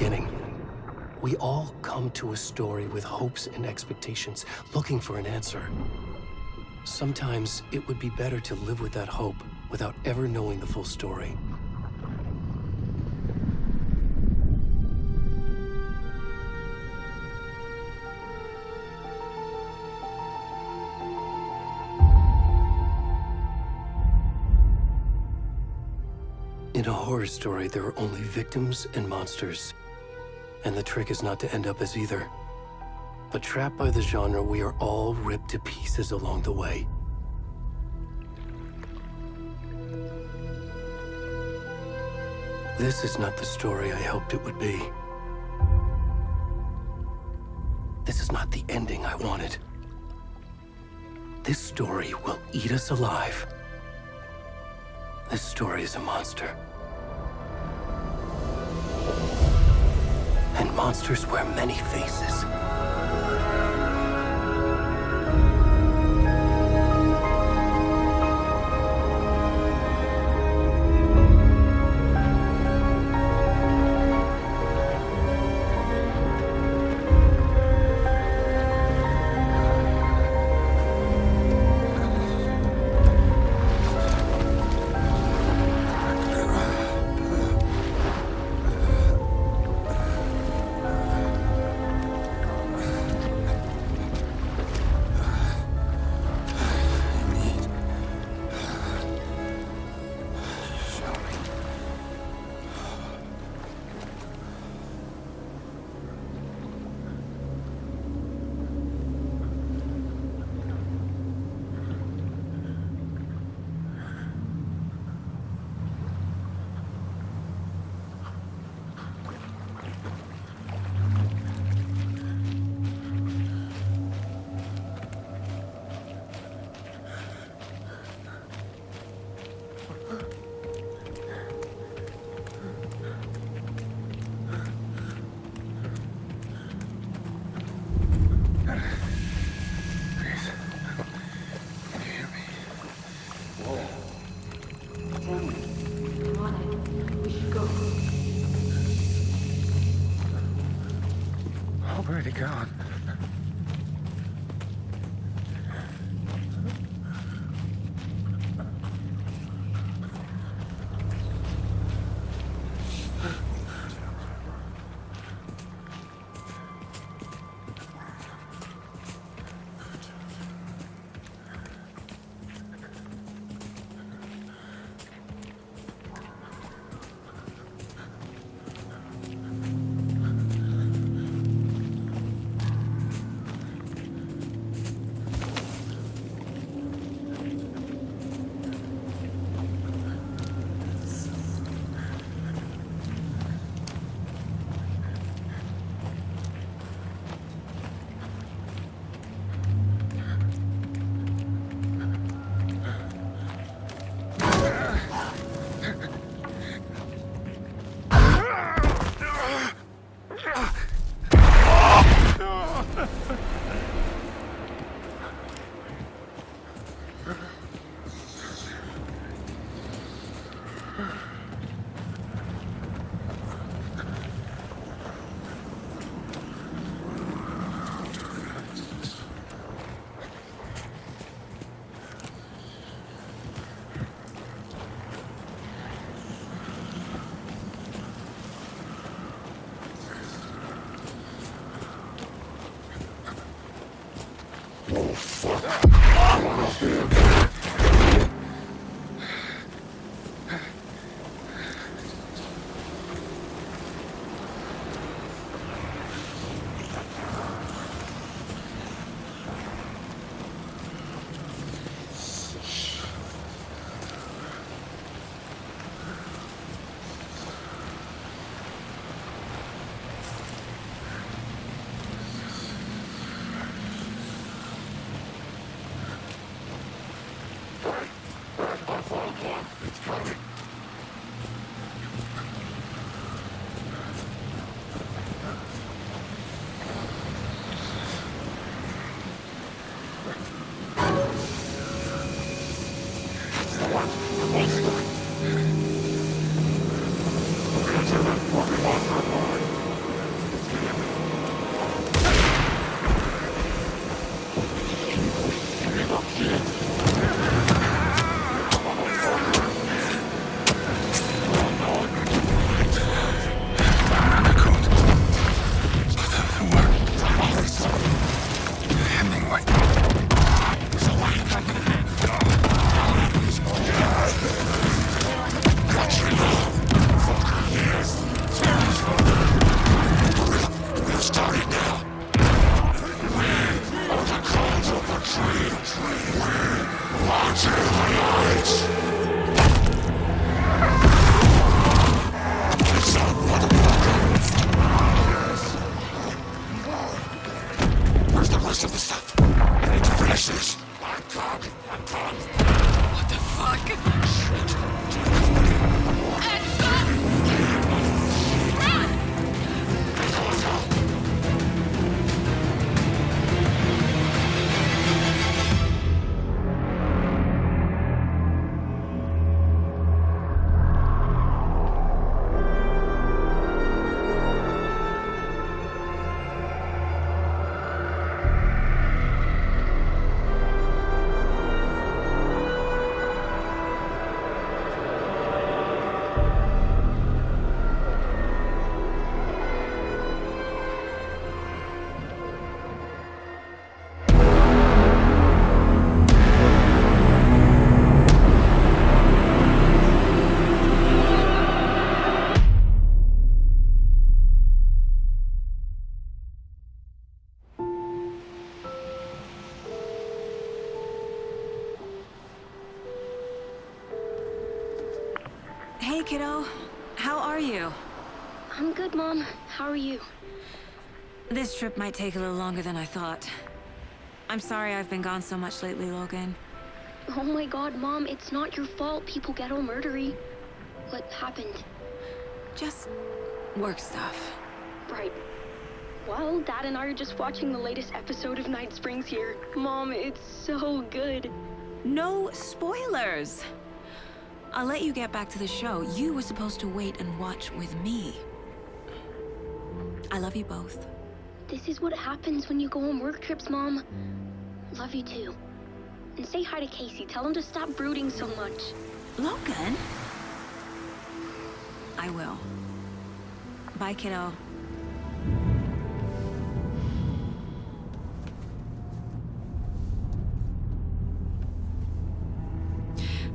beginning. We all come to a story with hopes and expectations, looking for an answer. Sometimes it would be better to live with that hope without ever knowing the full story. In a horror story, there are only victims and monsters. And the trick is not to end up as either. But trapped by the genre, we are all ripped to pieces along the way. This is not the story I hoped it would be. This is not the ending I wanted. This story will eat us alive. This story is a monster. And monsters wear many faces. Where'd he gone? Where's the rest of the stuff? I need to finish this. What the fuck? Shit. Hey, kiddo. How are you? I'm good, Mom. How are you? This trip might take a little longer than I thought. I'm sorry I've been gone so much lately, Logan. Oh my god, Mom, it's not your fault people get all murdery. What happened? Just work stuff. Right. Well, Dad and I are just watching the latest episode of Night Springs here. Mom, it's so good. No spoilers! I'll let you get back to the show. You were supposed to wait and watch with me. I love you both. This is what happens when you go on work trips, Mom. Love you too. And say hi to Casey. Tell him to stop brooding so much. Logan? I will. Bye, kiddo.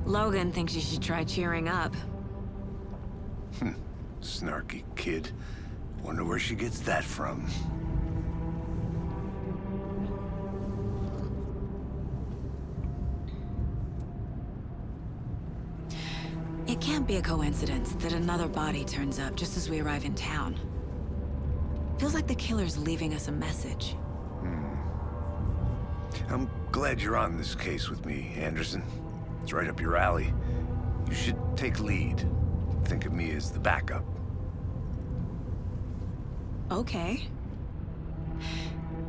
Logan thinks you should try cheering up. Snarky kid. Wonder where she gets that from. It can't be a coincidence that another body turns up just as we arrive in town. Feels like the killer's leaving us a message. I'm glad you're on this case with me, Anderson. It's right up your alley. You should take lead. Think of me as the backup. Okay.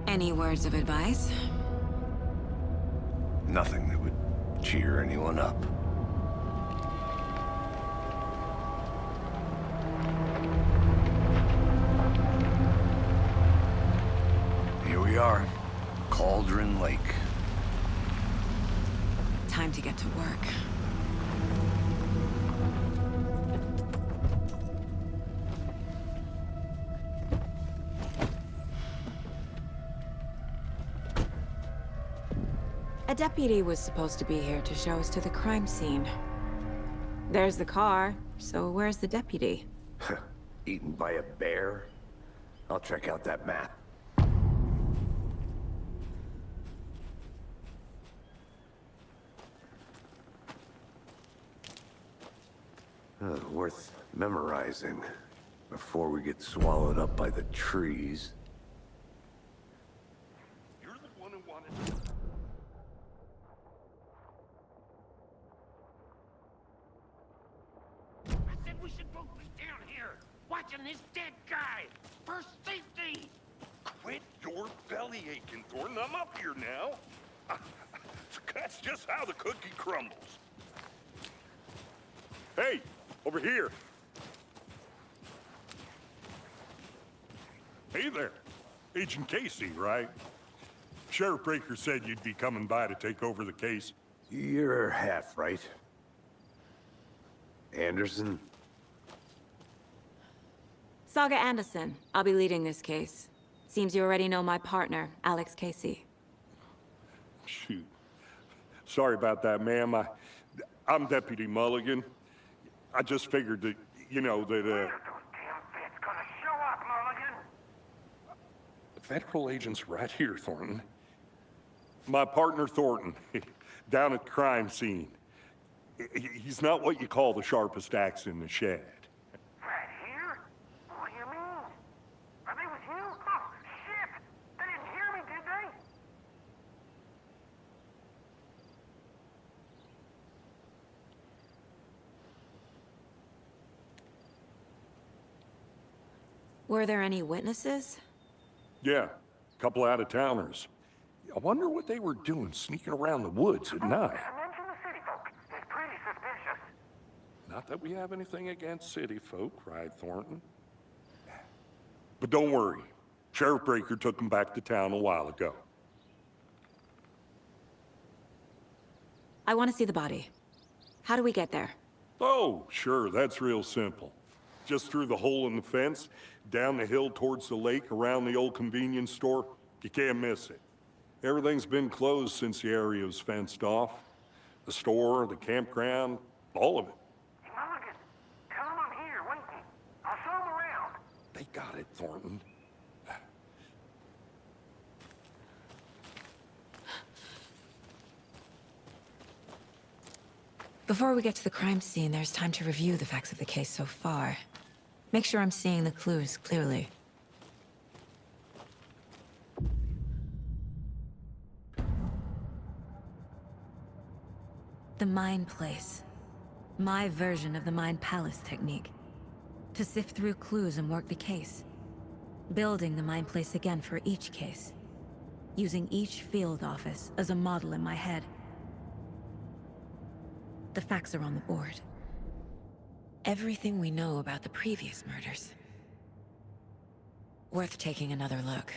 Any words of advice? Nothing that would cheer anyone up. Here we are. Cauldron Lake. Time to get to work. A deputy was supposed to be here to show us to the crime scene. There's the car, so where's the deputy? Eaten by a bear? I'll check out that map. Worth memorizing before we get swallowed up by the trees. You're the one who wanted I said we should both be down here, watching this dead guy, for safety. Quit your belly aching, Thornton. I'm up here now. That's just how the cookie crumbles. Hey, over here. Hey there. Agent Casey, right? Sheriff Breaker said you'd be coming by to take over the case. You're half right. Anderson? Saga Anderson. I'll be leading this case. Seems you already know my partner, Alex Casey. Shoot. Sorry about that, ma'am. I'm Deputy Mulligan. I just figured that, you know, that, Those damn feds gonna show up, Mulligan. Federal agent's right here, Thornton. My partner, Thornton, down at the crime scene. He's not what you call the sharpest axe in the shed. Right here? What do you mean? Are they with you? Oh, shit! They didn't hear me, did they? Were there any witnesses? Yeah, a couple out-of-towners. I wonder what they were doing sneaking around the woods at night. Mention the city folk. It's pretty suspicious. Not that we have anything against city folk, cried Thornton. But don't worry. Sheriff Breaker took them back to town a while ago. I want to see the body. How do we get there? Oh, sure, that's real simple. Just through the hole in the fence, down the hill towards the lake, around the old convenience store. You can't miss it. Everything's been closed since the area was fenced off. The store, the campground, all of it. Hey, Mulligan, tell him I'm here waiting. I'll show him around. They got it, Thornton. Before we get to the crime scene, there's time to review the facts of the case so far. Make sure I'm seeing the clues clearly. The Mind Place. My version of the Mind Palace technique. To sift through clues and work the case. Building the Mind Place again for each case. Using each field office as a model in my head. The facts are on the board. Everything we know about the previous murders. Worth taking another look.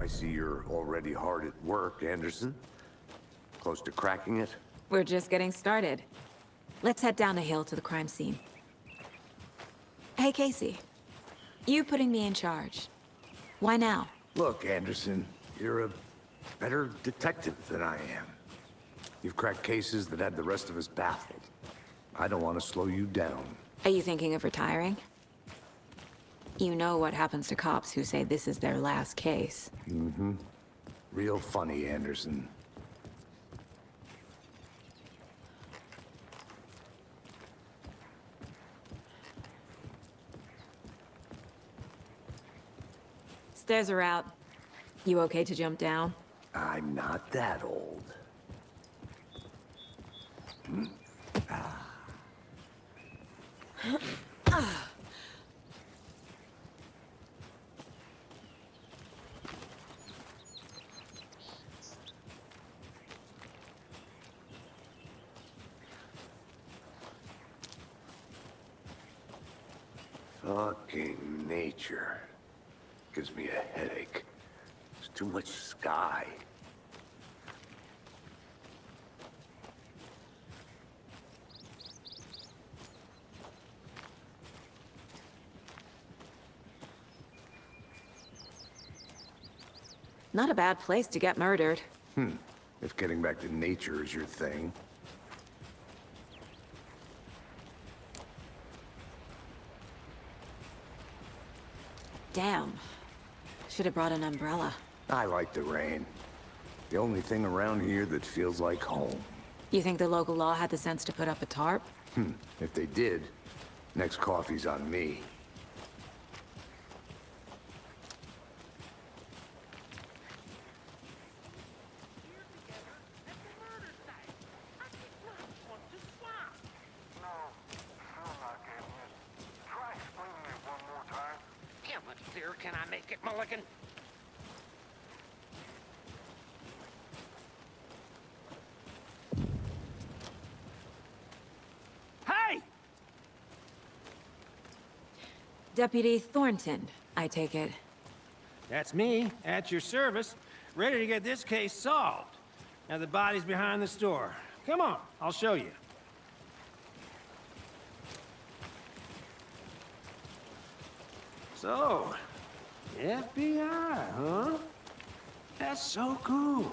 I see you're already hard at work, Anderson. Close to cracking it? We're just getting started. Let's head down a hill to the crime scene. Hey, Casey. You putting me in charge. Why now? Look, Anderson, you're a better detective than I am. You've cracked cases that had the rest of us baffled. I don't want to slow you down. Are you thinking of retiring? You know what happens to cops who say this is their last case. Mm-hmm. Real funny, Anderson. Stairs are out. You okay to jump down? I'm not that old. Fucking nature. Gives me a headache. There's too much sky. Not a bad place to get murdered. If getting back to nature is your thing. Damn. Should have brought an umbrella. I like the rain. The only thing around here that feels like home. You think the local law had the sense to put up a tarp? If they did, next coffee's on me. No, still not getting it. Try explaining it one more time. How much clearer can I make it, Mulligan? Deputy Thornton, I take it. That's me, at your service, ready to get this case solved. Now the body's behind the store. Come on, I'll show you. So, FBI, huh? That's so cool.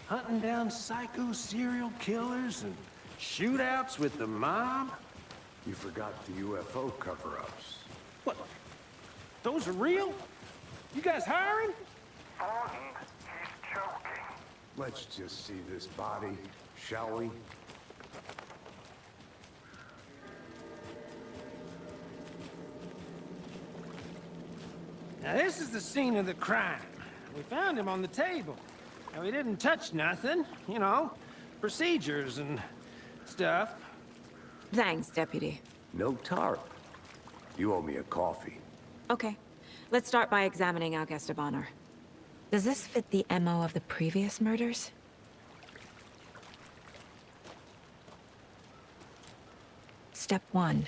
Hunting down psycho serial killers and shootouts with the mob. You forgot the UFO cover-ups. What? Those are real? You guys hiring? Thornton, he's joking. Let's just see this body, shall we? Now this is the scene of the crime. We found him on the table. Now he didn't touch nothing, you know, procedures and stuff. Thanks, Deputy. No tarp. You owe me a coffee. Okay. Let's start by examining our guest of honor. Does this fit the MO of the previous murders? Step 1.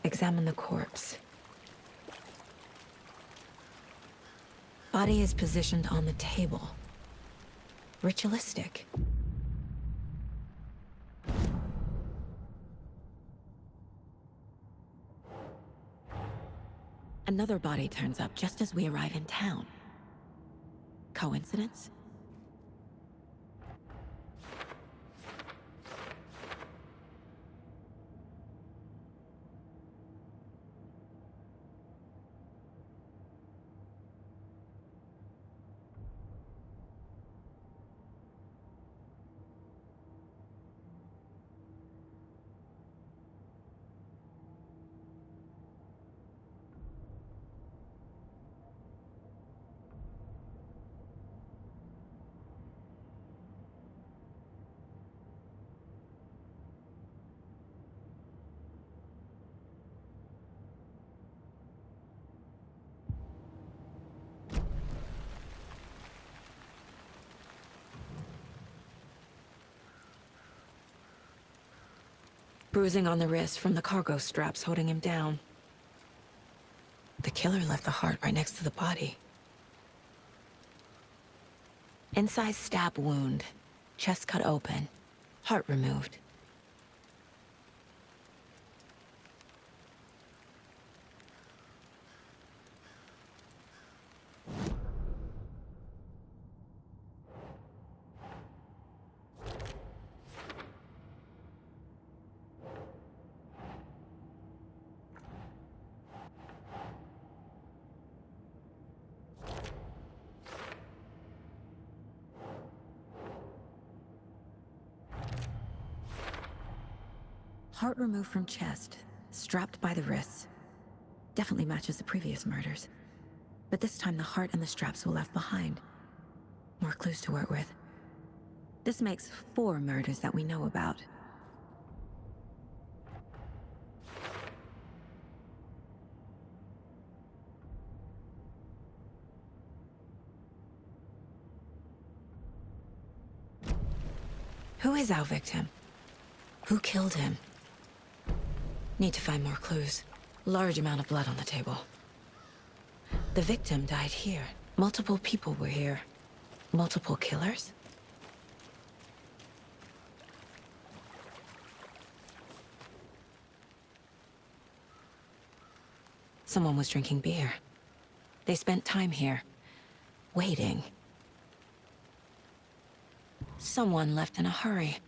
Examine the corpse. Body is positioned on the table. Ritualistic. Another body turns up just as we arrive in town. Coincidence? Bruising on the wrist from the cargo straps holding him down. The killer left the heart right next to the body. Incised stab wound. Chest cut open. Heart removed. Heart removed from chest, strapped by the wrists. Definitely matches the previous murders. But this time the heart and the straps were left behind. More clues to work with. This makes 4 murders that we know about. Who is our victim? Who killed him? Need to find more clues. Large amount of blood on the table. The victim died here. Multiple people were here. Multiple killers? Someone was drinking beer. They spent time here, waiting. Someone left in a hurry.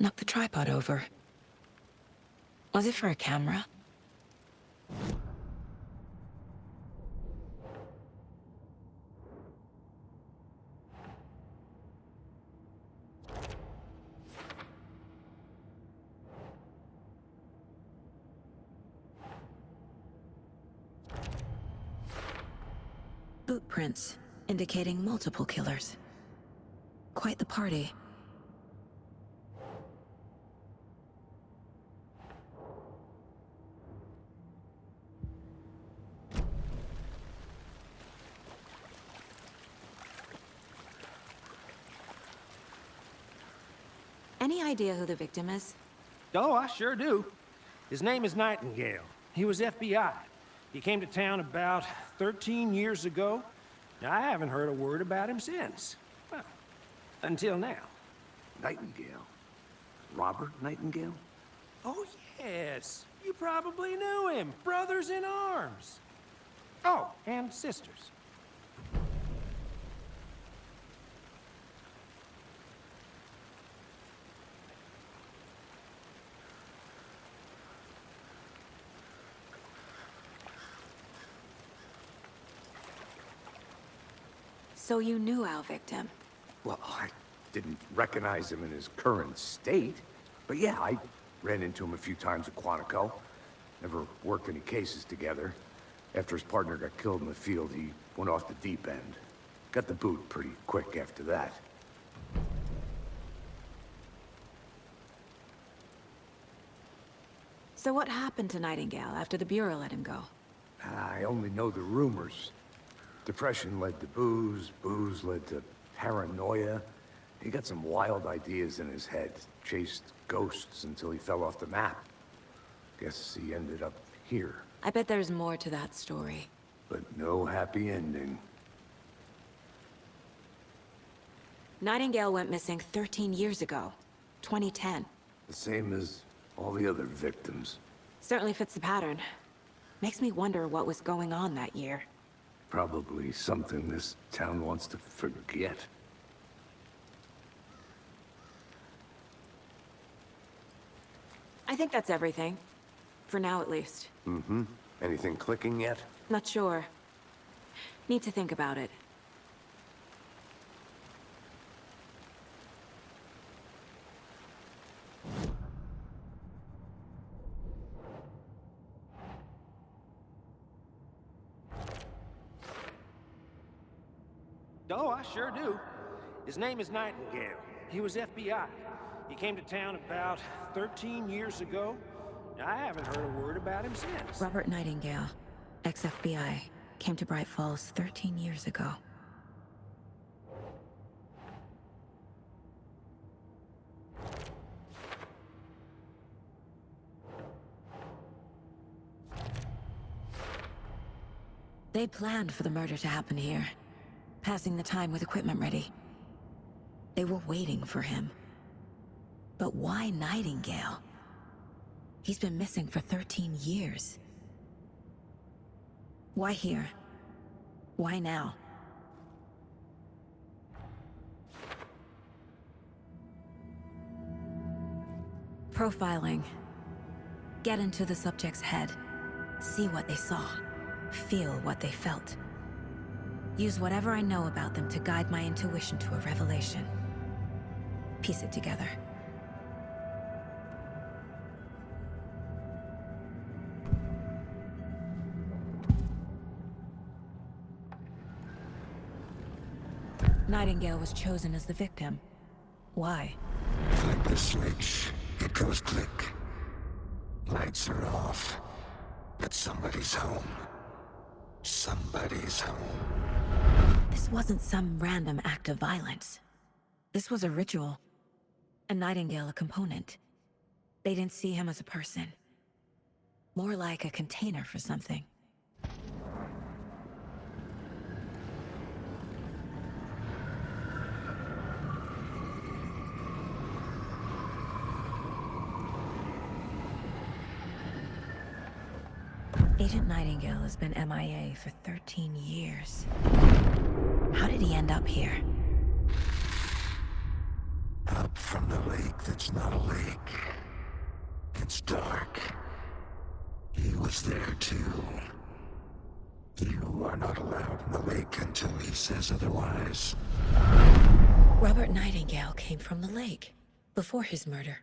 Knocked the tripod over. Was it for a camera? Boot prints, indicating multiple killers. Quite the party. Any idea who the victim is? Oh, I sure do. His name is Nightingale. He was FBI. He came to town about 13 years ago. I haven't heard a word about him since. Well, until now. Nightingale? Robert Nightingale? Oh, yes. You probably knew him. Brothers in arms. Oh, and sisters. So you knew our victim? Well, I didn't recognize him in his current state. But yeah, I ran into him a few times at Quantico. Never worked any cases together. After his partner got killed in the field, he went off the deep end. Got the boot pretty quick after that. So what happened to Nightingale after the Bureau let him go? I only know the rumors. Depression led to booze, booze led to paranoia. He got some wild ideas in his head, chased ghosts until he fell off the map. Guess he ended up here, I bet there's more to that story. but no happy ending. Nightingale went missing 13 years ago, 2010. The same as all the other victims. Certainly fits the pattern. Makes me wonder what was going on that year. Probably something this town wants to forget. I think that's everything. For now, at least. Mm-hmm. Anything clicking yet? Not sure. Need to think about it. Oh, I sure do. His name is Nightingale. He was FBI. He came to town about 13 years ago. I haven't heard a word about him since. Robert Nightingale, ex-FBI, came to Bright Falls 13 years ago. They planned for the murder to happen here, passing the time with equipment ready. They were waiting for him. But why Nightingale? He's been missing for 13 years. Why here? Why now? Profiling. Get into the subject's head. See what they saw. Feel what they felt. Use whatever I know about them to guide my intuition to a revelation. Piece it together. Nightingale was chosen as the victim. Why? Flip the switch, it goes click. Lights are off, but somebody's home. Somebody's home. This wasn't some random act of violence. This was a ritual. And Nightingale a component. They didn't see him as a person. More like a container for something. Agent Nightingale has been MIA for 13 years. How did he end up here? Up from the lake that's not a lake. It's dark. He was there too. You are not allowed in the lake until he says otherwise. Robert Nightingale came from the lake, before his murder.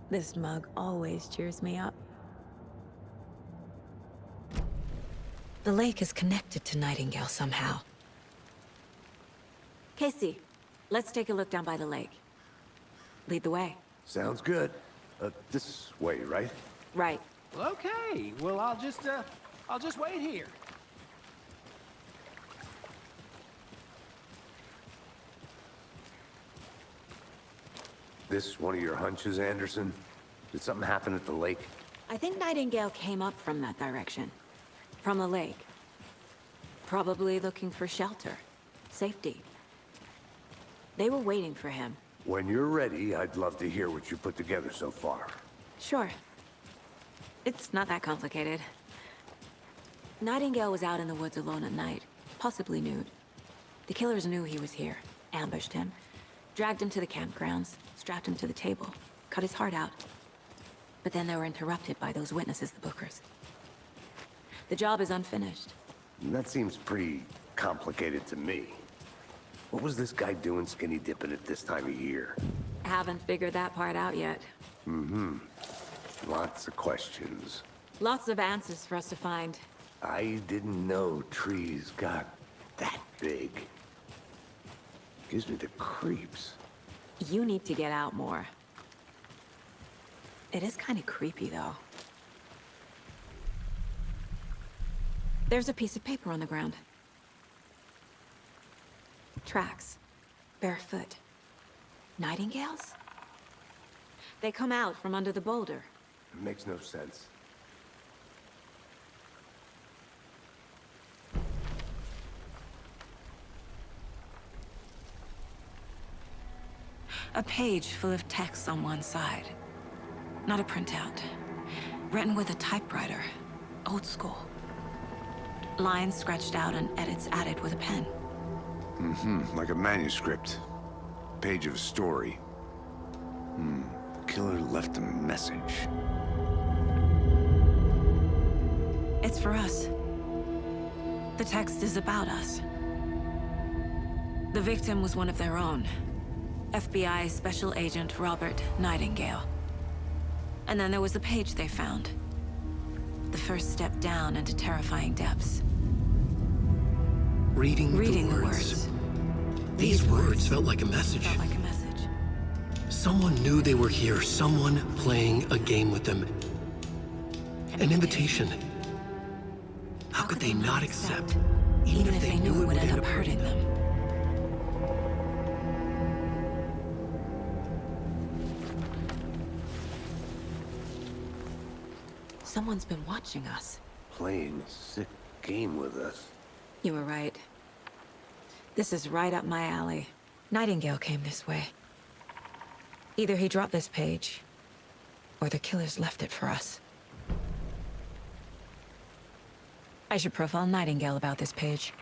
This mug always cheers me up. The lake is connected to Nightingale somehow. Casey, Let's take a look down by the lake. Lead the way. Sounds good. This way, right? Right. Well, okay. Well, I'll just wait here. This one of your hunches, Anderson? Did something happen at the lake? I think Nightingale came up from that direction. From the lake. Probably looking for shelter. Safety. They were waiting for him. When you're ready, I'd love to hear what you put together so far. Sure. It's not that complicated. Nightingale was out in the woods alone at night, possibly nude. The killers knew he was here, ambushed him, dragged him to the campgrounds, strapped him to the table, cut his heart out. But then they were interrupted by those witnesses, the Bookers. The job is unfinished. That seems pretty complicated to me. What was this guy doing skinny dipping at this time of year? Haven't figured that part out yet. Lots of questions. Lots of answers for us to find. I didn't know trees got that big. Gives me the creeps. You need to get out more. It is kind of creepy, though. There's a piece of paper on the ground. Tracks. Barefoot. Nightingales? They come out from under the boulder. It makes no sense. A page full of text on one side. Not a printout. Written with a typewriter. Old school. Lines scratched out and edits added with a pen. Like a manuscript. Page of a story. Killer left a message. It's for us. The text is about us. The victim was one of their own. FBI Special Agent Robert Nightingale. And then there was the page they found. The first step down into terrifying depths. Reading the words. These words felt like a message. Felt like a message. Someone knew they were here, someone playing a game with them. An invitation. How could they not accept, even if they knew it would end up hurting them? Someone's been watching us. Playing a sick game with us. You were right. This is right up my alley. Nightingale came this way. Either he dropped this page, or the killers left it for us. I should profile Nightingale about this page.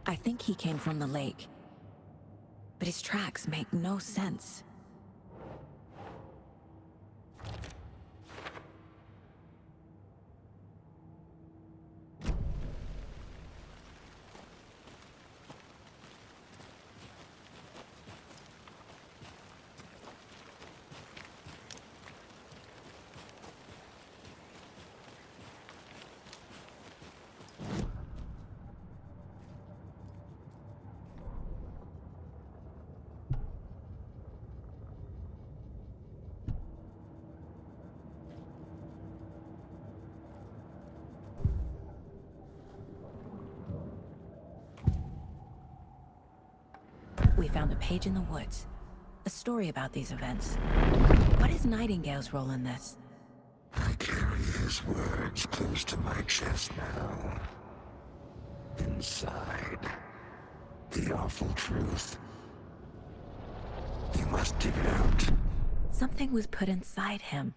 I think he came from the lake. But his tracks make no sense. We found a page in the woods. A story about these events. What is Nightingale's role in this? I carry his words close to my chest now. Inside, the awful truth. must dig it out. Something was put inside him,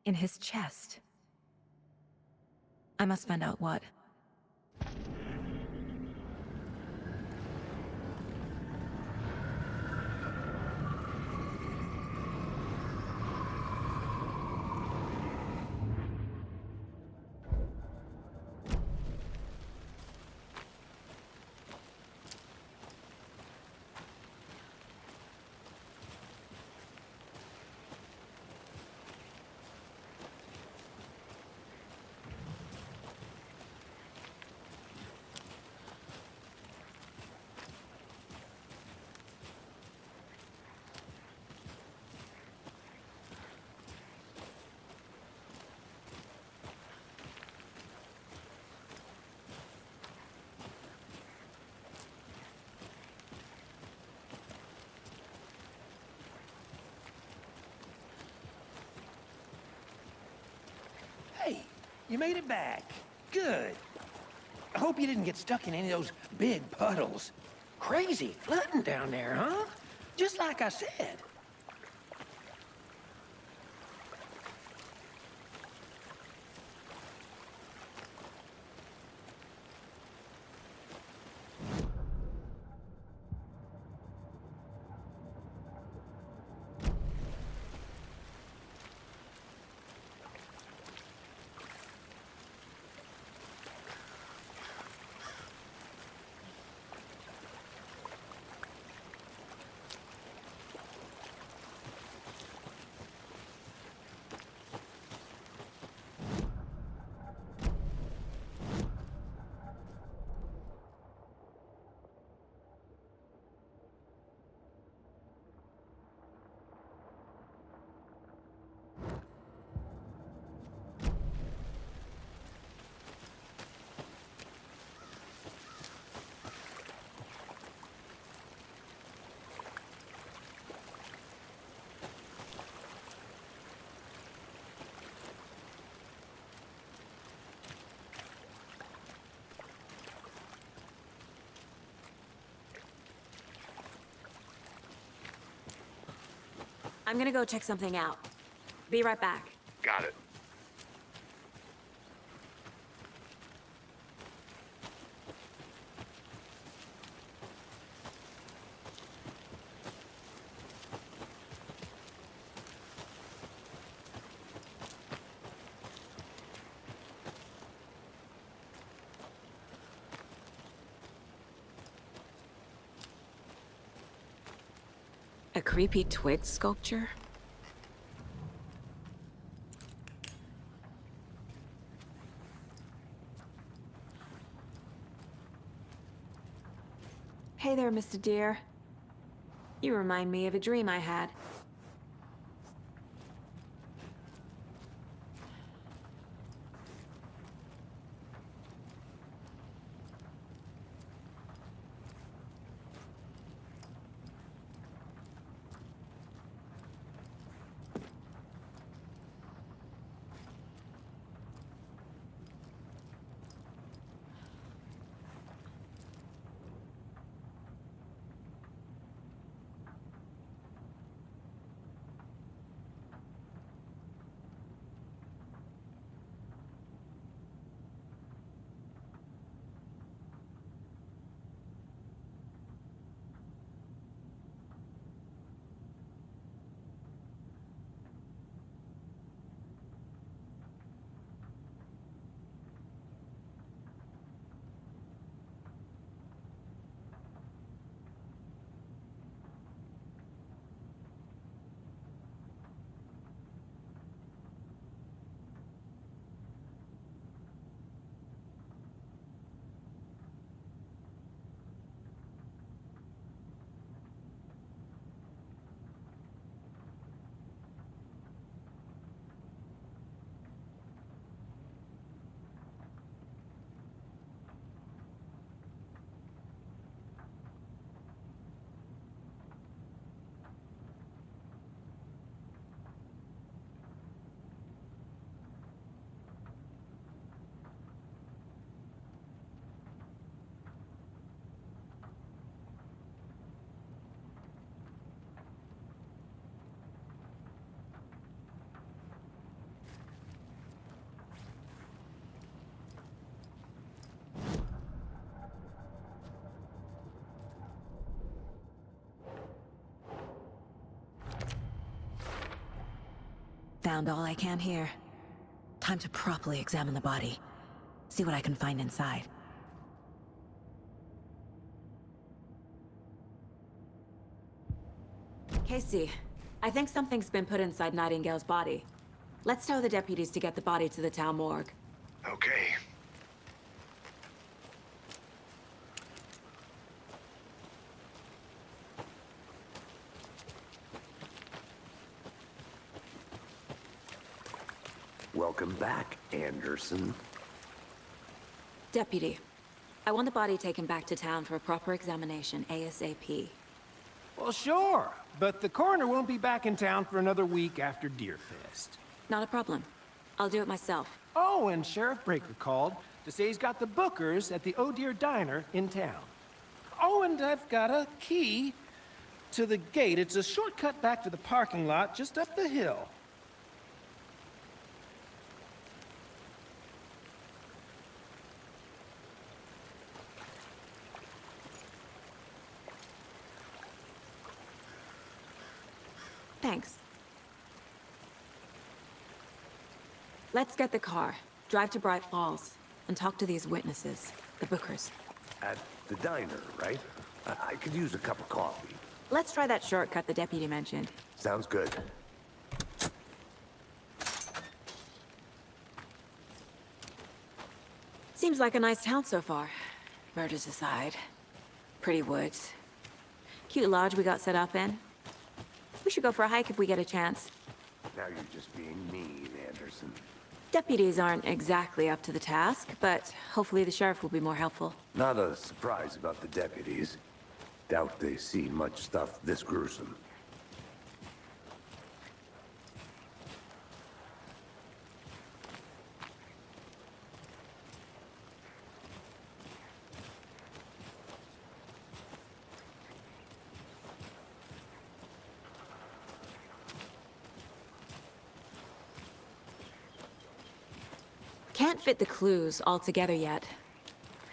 in his chest. I must find out what. Hey, you made it back. Good. I hope you didn't get stuck in any of those big puddles. Crazy flooding down there, huh? Just like I said. I'm gonna go check something out. Be right back. Got it. A creepy twig sculpture? Hey there, Mr. Deer. You remind me of a dream I had. Found all I can here. Time to properly examine the body. See what I can find inside. Casey, I think something's been put inside Nightingale's body. Let's tell the deputies to get the body to the town morgue. Okay. Welcome back, Anderson. Deputy, I want the body taken back to town for a proper examination, ASAP. Well, sure, but the coroner won't be back in town for another week after Deerfest. Not a problem. I'll do it myself. Oh, and Sheriff Breaker called to say he's got the bookers at the Oh Dear Diner in town. Oh, and I've got a key to the gate. It's a shortcut back to the parking lot just up the hill. Thanks. Let's get the car, drive to Bright Falls, and talk to these witnesses, the bookers. At the diner, right? I could use a cup of coffee. Let's try that shortcut the deputy mentioned. Sounds good. Seems like a nice town so far. Murders aside. Pretty woods. Cute lodge we got set up in. We should go for a hike if we get a chance. Now you're just being mean, Anderson. Deputies aren't exactly up to the task, but hopefully the sheriff will be more helpful. Not a surprise about the deputies. Doubt they see much stuff this gruesome. Can't fit the clues all together yet.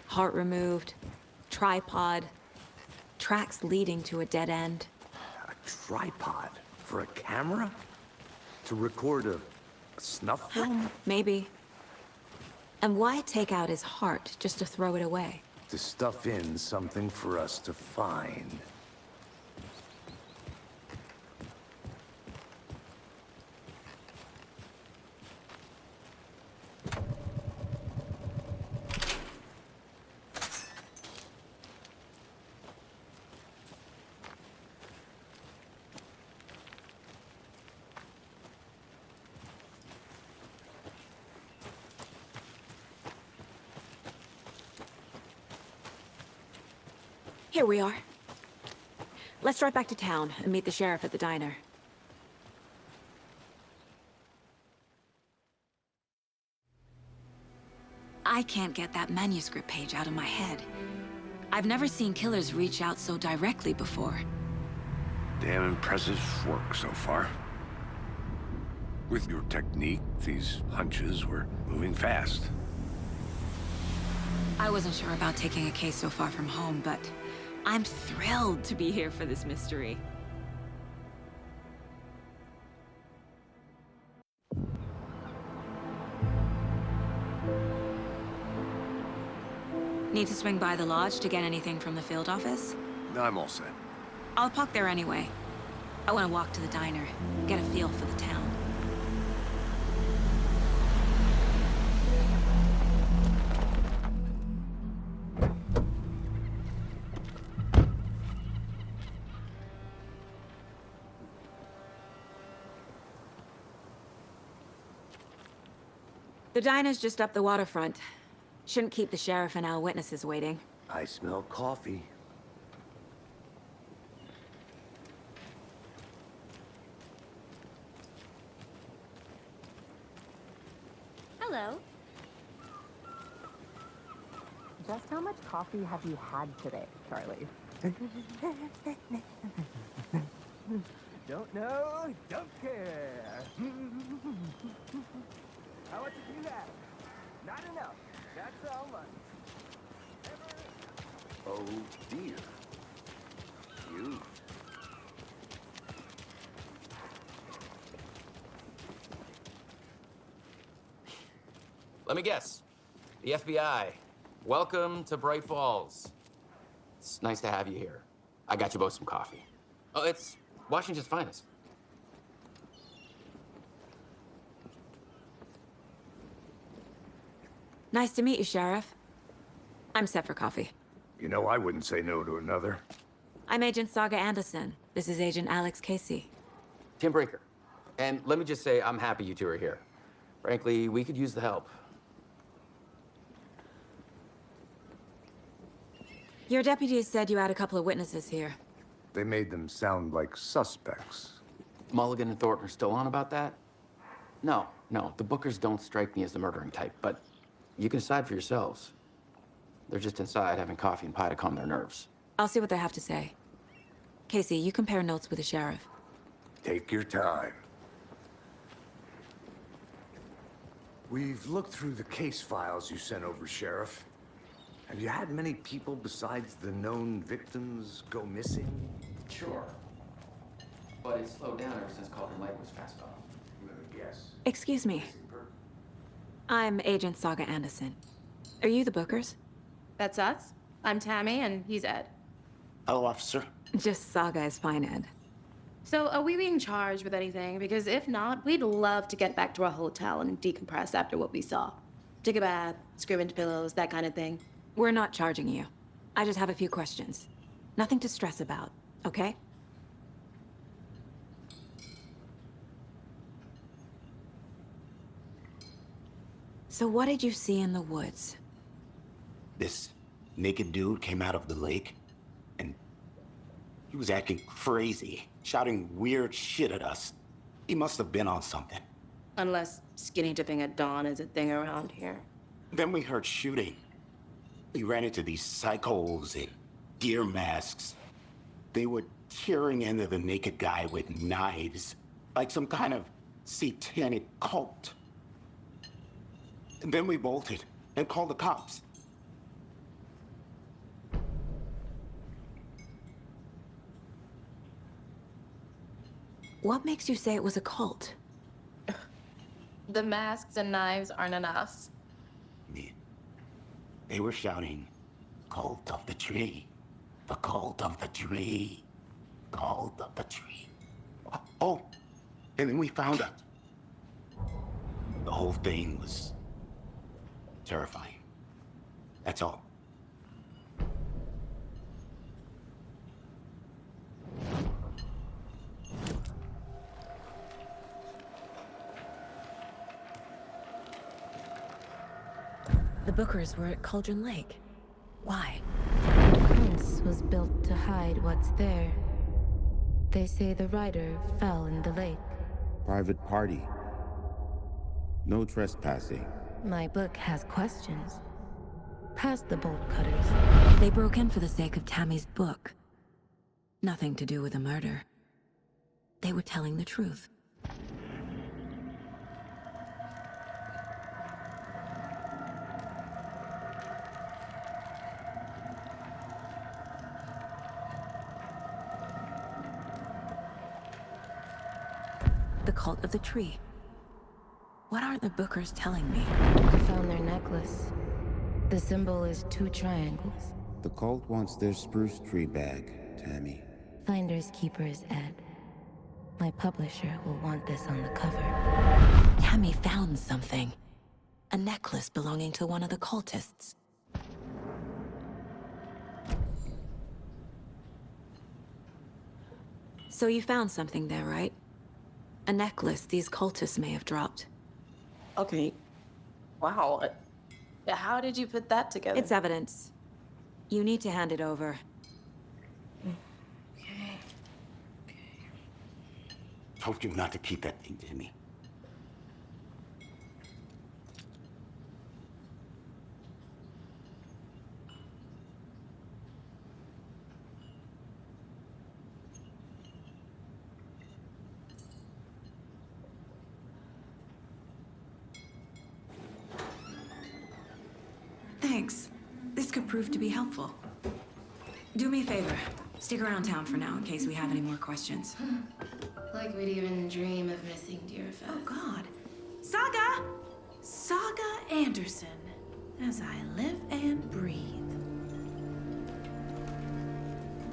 Heart removed, tripod, tracks leading to a dead end. A tripod? For a camera? To record a snuff film? Maybe. And why take out his heart just to throw it away? To stuff in something for us to find. Here we are. Let's drive back to town and meet the sheriff at the diner. I can't get that manuscript page out of my head. I've never seen killers reach out so directly before. Damn impressive work so far. With your technique, these hunches were moving fast. I wasn't sure about taking a case so far from home, but I'm thrilled to be here for this mystery. Need to swing by the lodge to get anything from the field office? I'm all set. I'll park there anyway. I want to walk to the diner, get a feel for the town. The diner's just up the waterfront. Shouldn't keep the sheriff and our witnesses waiting. I smell coffee. Hello. Just how much coffee have you had today, Charlie? Don't know, don't care. How much do you have? Not enough. That's how much. Oh dear. You. Let me guess. The FBI. Welcome to Bright Falls. It's nice to have you here. I got you both some coffee. Oh, it's Washington's finest. Nice to meet you, Sheriff. I'm set for coffee. You know, I wouldn't say no to another. I'm Agent Saga Anderson. This is Agent Alex Casey. Tim Breaker. And let me just say, I'm happy you two are here. Frankly, we could use the help. Your deputies said you had a couple of witnesses here. They made them sound like suspects. Mulligan and Thornton are still on about that? No, the Bookers don't strike me as the murdering type, but you can decide for yourselves. They're just inside having coffee and pie to calm their nerves. I'll see what they have to say. Casey, you compare notes with the sheriff. Take your time. We've looked through the case files you sent over, Sheriff. Have you had many people besides the known victims go missing? Sure. But it's slowed down ever since Cauldron Lake was fast off. Let me guess. Excuse me. I'm Agent Saga Anderson. Are you the Bookers? That's us. I'm Tammy, and he's Ed. Hello, officer. Just Saga is fine, Ed. So, are we being charged with anything? Because if not, we'd love to get back to our hotel and decompress after what we saw. Take a bath, scream into pillows, that kind of thing. We're not charging you. I just have a few questions. Nothing to stress about, okay? So what did you see in the woods? This naked dude came out of the lake, and he was acting crazy, shouting weird shit at us. He must have been on something. Unless skinny dipping at dawn is a thing around here. Then we heard shooting. We ran into these psychos in deer masks. They were tearing into the naked guy with knives, like some kind of satanic cult. And then we bolted and called the cops. What makes you say it was a cult? The masks and knives aren't enough. They were shouting, "Cult of the tree, the cult of the tree, cult of the tree." Oh, and then we found out. The whole thing was terrifying. That's all. The Bookers were at Cauldron Lake. Why? The fence was built to hide what's there. They say the rider fell in the lake. Private party. No trespassing. My book has questions. Past the bolt cutters. They broke in for the sake of Tammy's book. Nothing to do with a murder. They were telling the truth. The cult of the tree. What are the Bookers telling me? I found their necklace. The symbol is 2 triangles. The cult wants their spruce tree bag, Tammy. Finders keepers, Ed. My publisher will want this on the cover. Tammy found something. A necklace belonging to one of the cultists. So you found something there, right? A necklace these cultists may have dropped. Okay. Wow. How did you put that together? It's evidence. You need to hand it over. Okay. Told you not to keep that thing to me. Thanks. This could prove to be helpful. Do me a favor. Stick around town for now in case we have any more questions. Like we'd even dream of missing deer fest. Oh, God. Saga! Saga Anderson, as I live and breathe.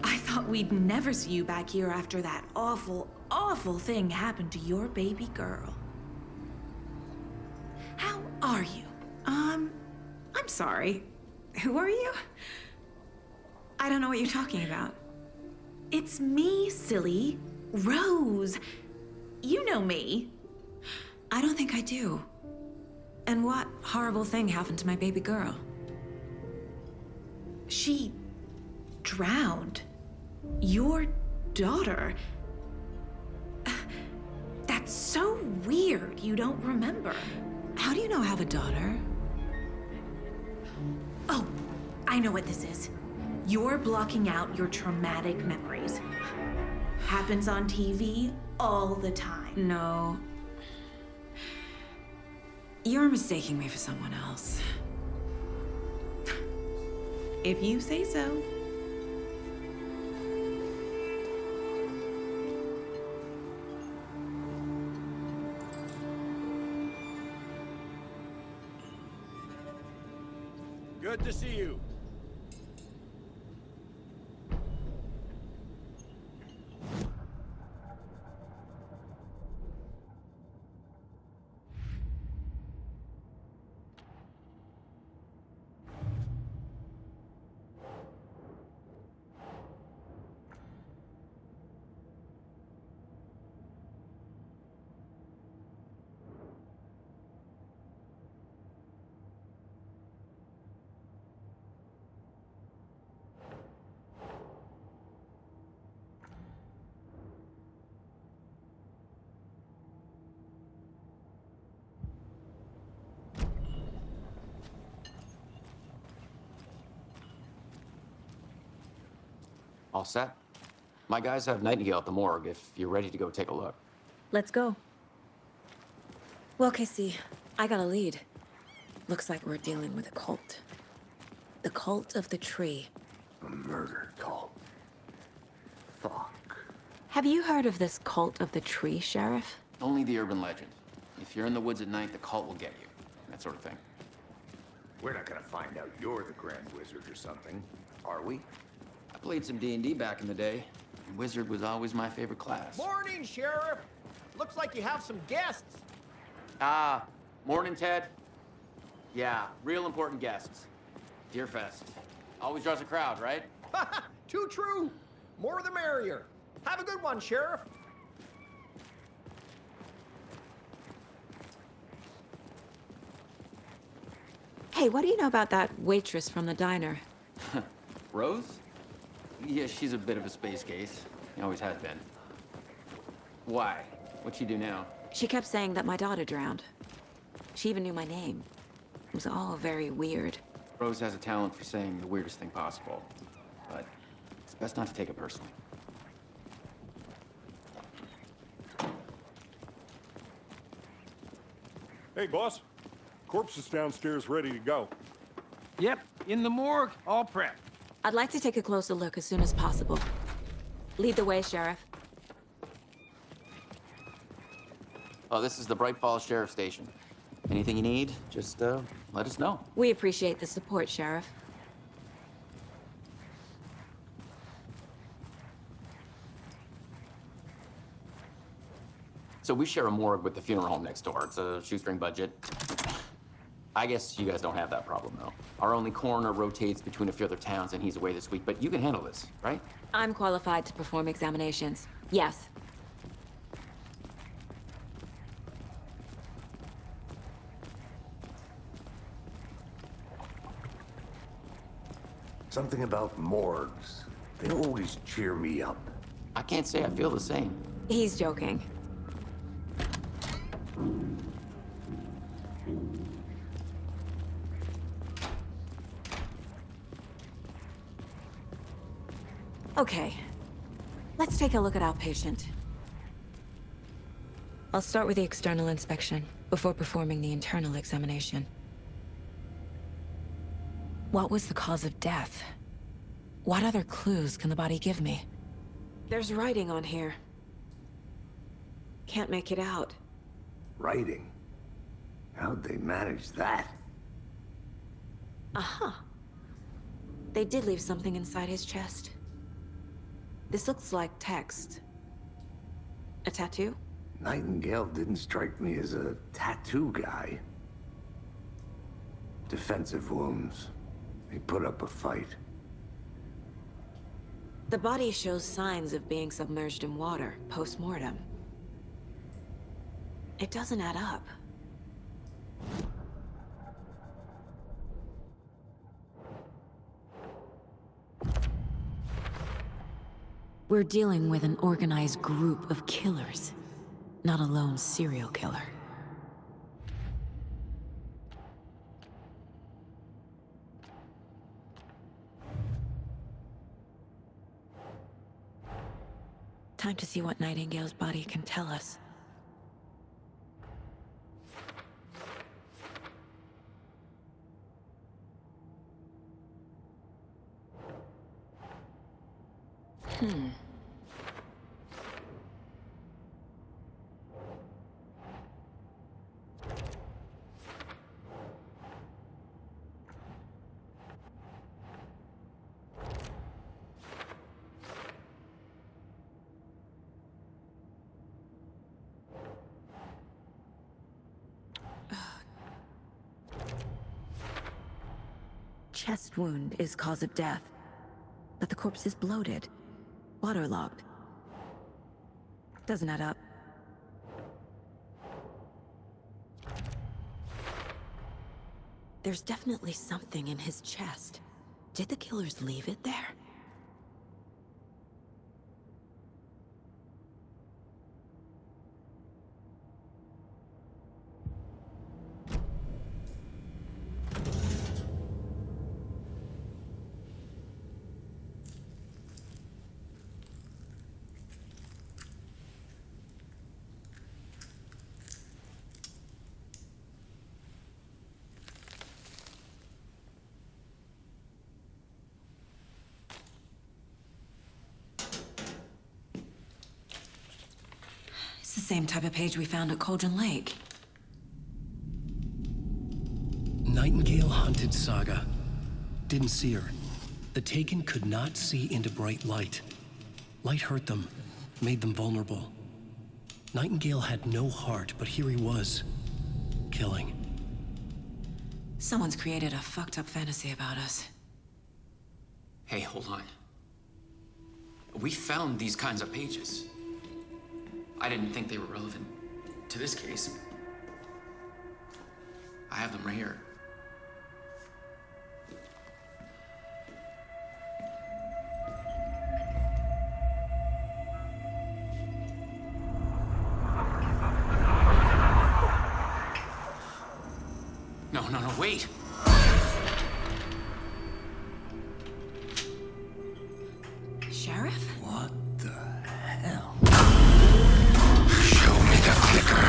I thought we'd never see you back here after that awful, awful thing happened to your baby girl. How are you? I'm sorry. Who are you? I don't know what you're talking about. It's me, silly. Rose. You know me. I don't think I do. And what horrible thing happened to my baby girl? She drowned. Your daughter. That's so weird you don't remember. How do you know I have a daughter? Oh, I know what this is. You're blocking out your traumatic memories. Happens on TV all the time. No. You're mistaking me for someone else. If you say so. Good to see you. All set? My guys have Nightingale at the morgue if you're ready to go take a look. Let's go. Well, Casey, I got a lead. Looks like we're dealing with a cult. The cult of the tree. A murder cult. Fuck. Have you heard of this cult of the tree, Sheriff? Only the urban legend. If you're in the woods at night, the cult will get you. That sort of thing. We're not gonna find out you're the Grand Wizard or something, are we? I played some D&D back in the day. And Wizard was always my favorite class. Morning, Sheriff. Looks like you have some guests. Morning, Ted. Yeah, real important guests. Deerfest. Always draws a crowd, right? Too true. More the merrier. Have a good one, Sheriff. Hey, what do you know about that waitress from the diner? Rose? Yeah, she's a bit of a space case. She always has been. Why? What'd she do now? She kept saying that my daughter drowned. She even knew my name. It was all very weird. Rose has a talent for saying the weirdest thing possible. But it's best not to take it personally. Hey, boss. Corpse is downstairs ready to go. Yep, in the morgue, all prepped. I'd like to take a closer look as soon as possible. Lead the way, Sheriff. Oh, this is the Bright Falls Sheriff Station. Anything you need, just let us know. We appreciate the support, Sheriff. So we share a morgue with the funeral home next door. It's a shoestring budget. I guess you guys don't have that problem, though. Our only coroner rotates between a few other towns, and he's away this week, but you can handle this, right? I'm qualified to perform examinations. Yes. Something about morgues. They always cheer me up. I can't say I feel the same. He's joking. Okay, let's take a look at our patient. I'll start with the external inspection before performing the internal examination. What was the cause of death? What other clues can the body give me? There's writing on here. Can't make it out. Writing? How'd they manage that? Aha. They did leave something inside his chest. This looks like text. A tattoo? Nightingale didn't strike me as a tattoo guy. Defensive wounds. He put up a fight. The body shows signs of being submerged in water, post-mortem. It doesn't add up. We're dealing with an organized group of killers, not a lone serial killer. Time to see what Nightingale's body can tell us. Chest wound is cause of death, but the corpse is bloated, waterlogged. Doesn't add up. There's definitely something in his chest. Did the killers leave it there? It's the same type of page we found at Cauldron Lake. Nightingale hunted Saga. Didn't see her. The Taken could not see into bright light. Light hurt them, made them vulnerable. Nightingale had no heart, but here he was, killing. Someone's created a fucked up fantasy about us. Hey, hold on. We found these kinds of pages. I didn't think they were relevant to this case. I have them right here. No, wait! Sheriff? What the hell? Show me the clicker.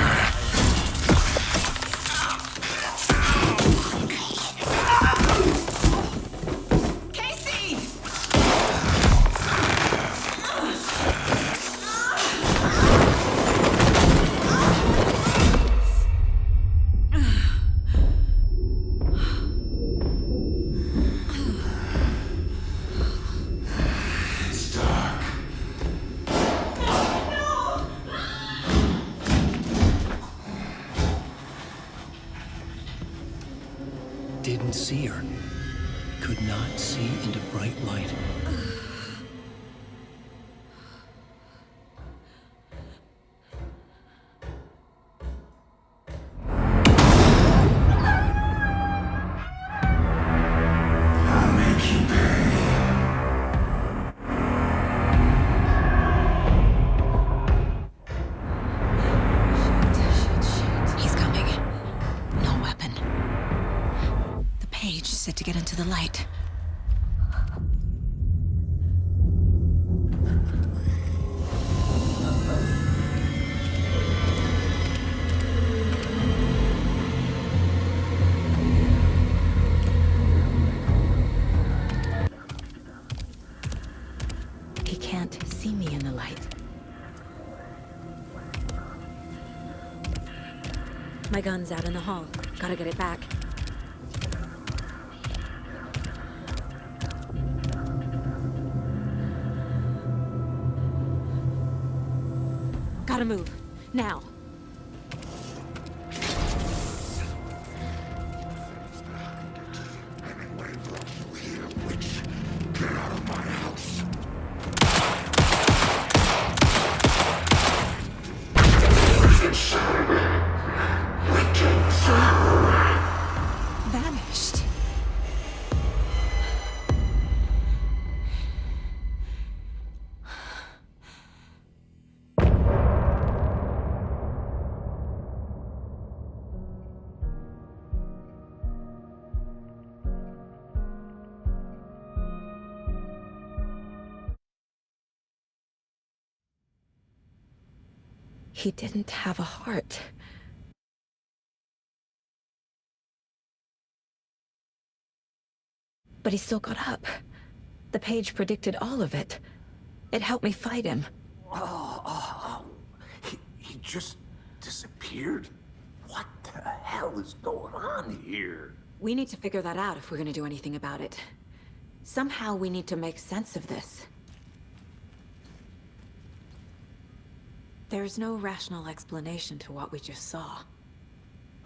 Didn't see her. Could not see into bright light. I'll make you pay. He's coming. No weapon. The page said to get into the light. He can't see me in the light. My gun's out in the hall. Gotta get it back. Gotta move. Now. Get out of my house. Vanished. He didn't have a heart. But he still got up. The page predicted all of it. It helped me fight him. He just disappeared? What the hell is going on here? We need to figure that out if we're gonna do anything about it. Somehow we need to make sense of this. There's no rational explanation to what we just saw.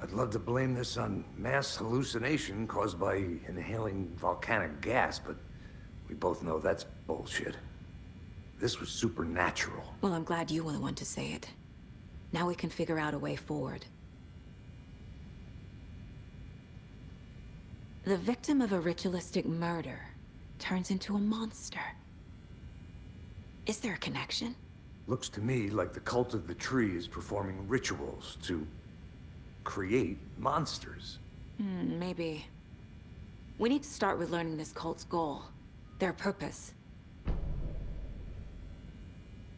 I'd love to blame this on mass hallucination caused by inhaling volcanic gas, but we both know that's bullshit. This was supernatural. Well, I'm glad you were the one to say it. Now we can figure out a way forward. The victim of a ritualistic murder turns into a monster. Is there a connection? Looks to me like the cult of the tree is performing rituals to create monsters. Maybe. We need to start with learning this cult's goal. Their purpose.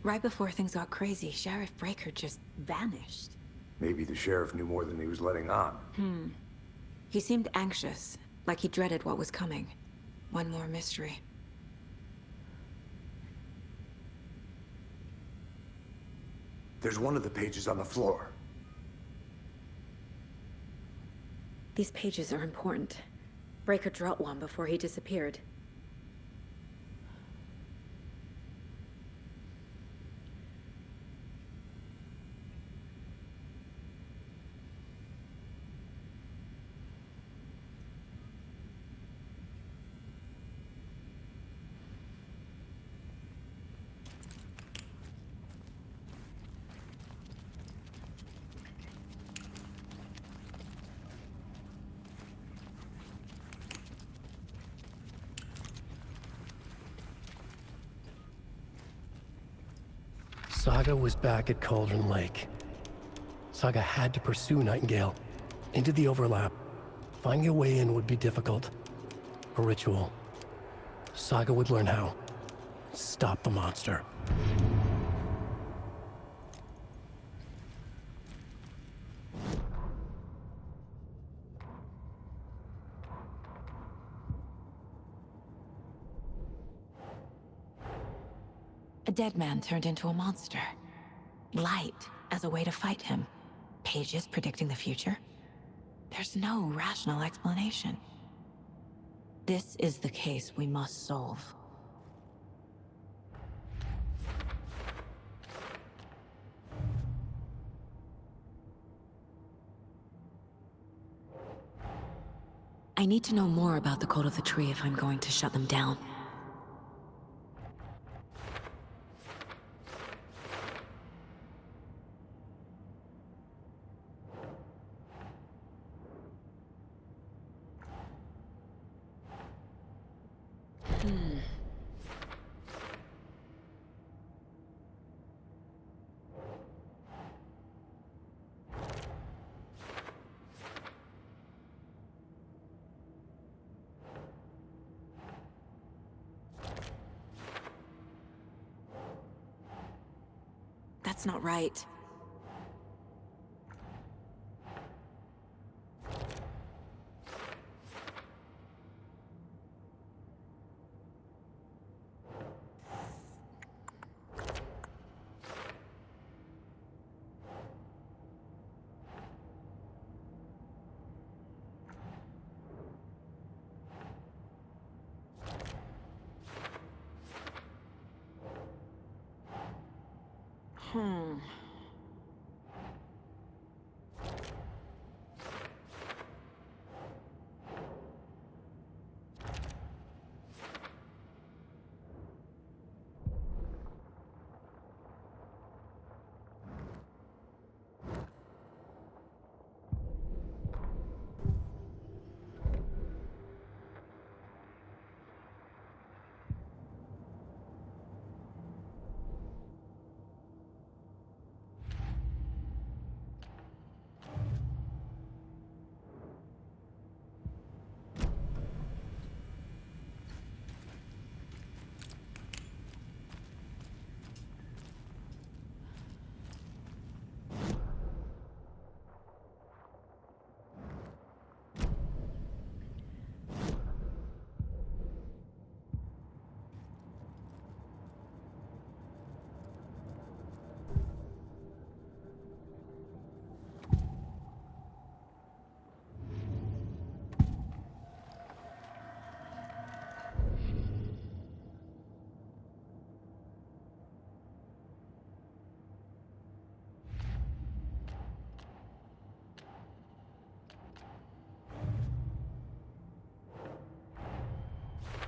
Right before things got crazy, Sheriff Breaker just vanished. Maybe the sheriff knew more than he was letting on. He seemed anxious, like he dreaded what was coming. One more mystery. There's one of the pages on the floor. These pages are important. Breaker dropped one before he disappeared. Saga was back at Cauldron Lake. Saga had to pursue Nightingale. Into the overlap. Finding a way in would be difficult. A ritual. Saga would learn how. Stop the monster. A dead man turned into a monster. Light as a way to fight him. Pages predicting the future. There's no rational explanation. This is the case we must solve. I need to know more about the Cult of the Tree if I'm going to shut them down. That's not right.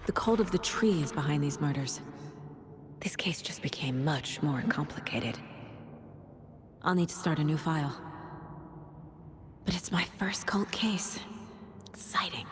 The cult of the tree is behind these murders. This case just became much more complicated. I'll need to start a new file. But it's my first cult case. Exciting.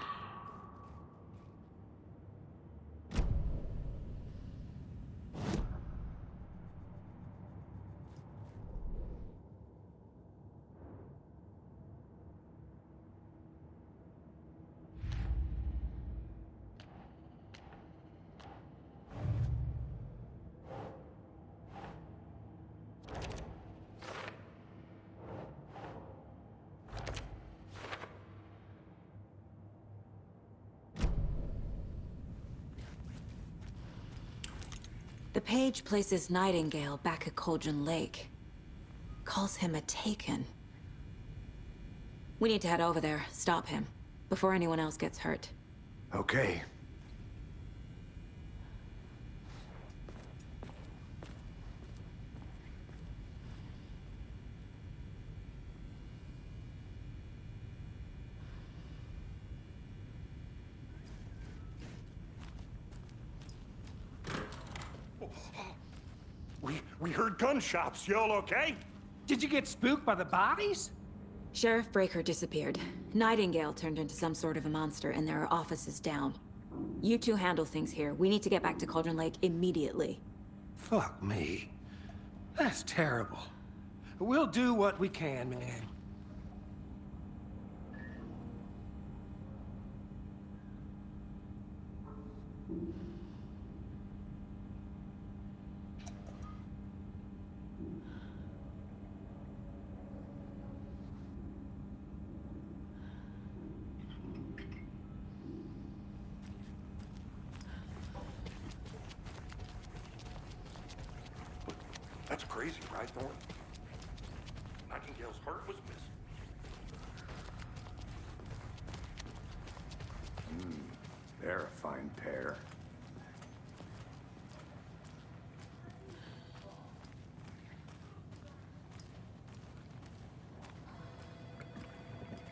The page places Nightingale back at Cauldron Lake. Calls him a Taken. We need to head over there, stop him, before anyone else gets hurt. Okay. We heard gunshots. Y'all okay? Did you get spooked by the bodies? Sheriff Breaker disappeared. Nightingale turned into some sort of a monster, and there are offices down. You two handle things here. We need to get back to Cauldron Lake immediately. Fuck me. That's terrible. We'll do what we can, man. That's crazy, right, Thorne? Nightingale's heart was missing. They're a fine pair.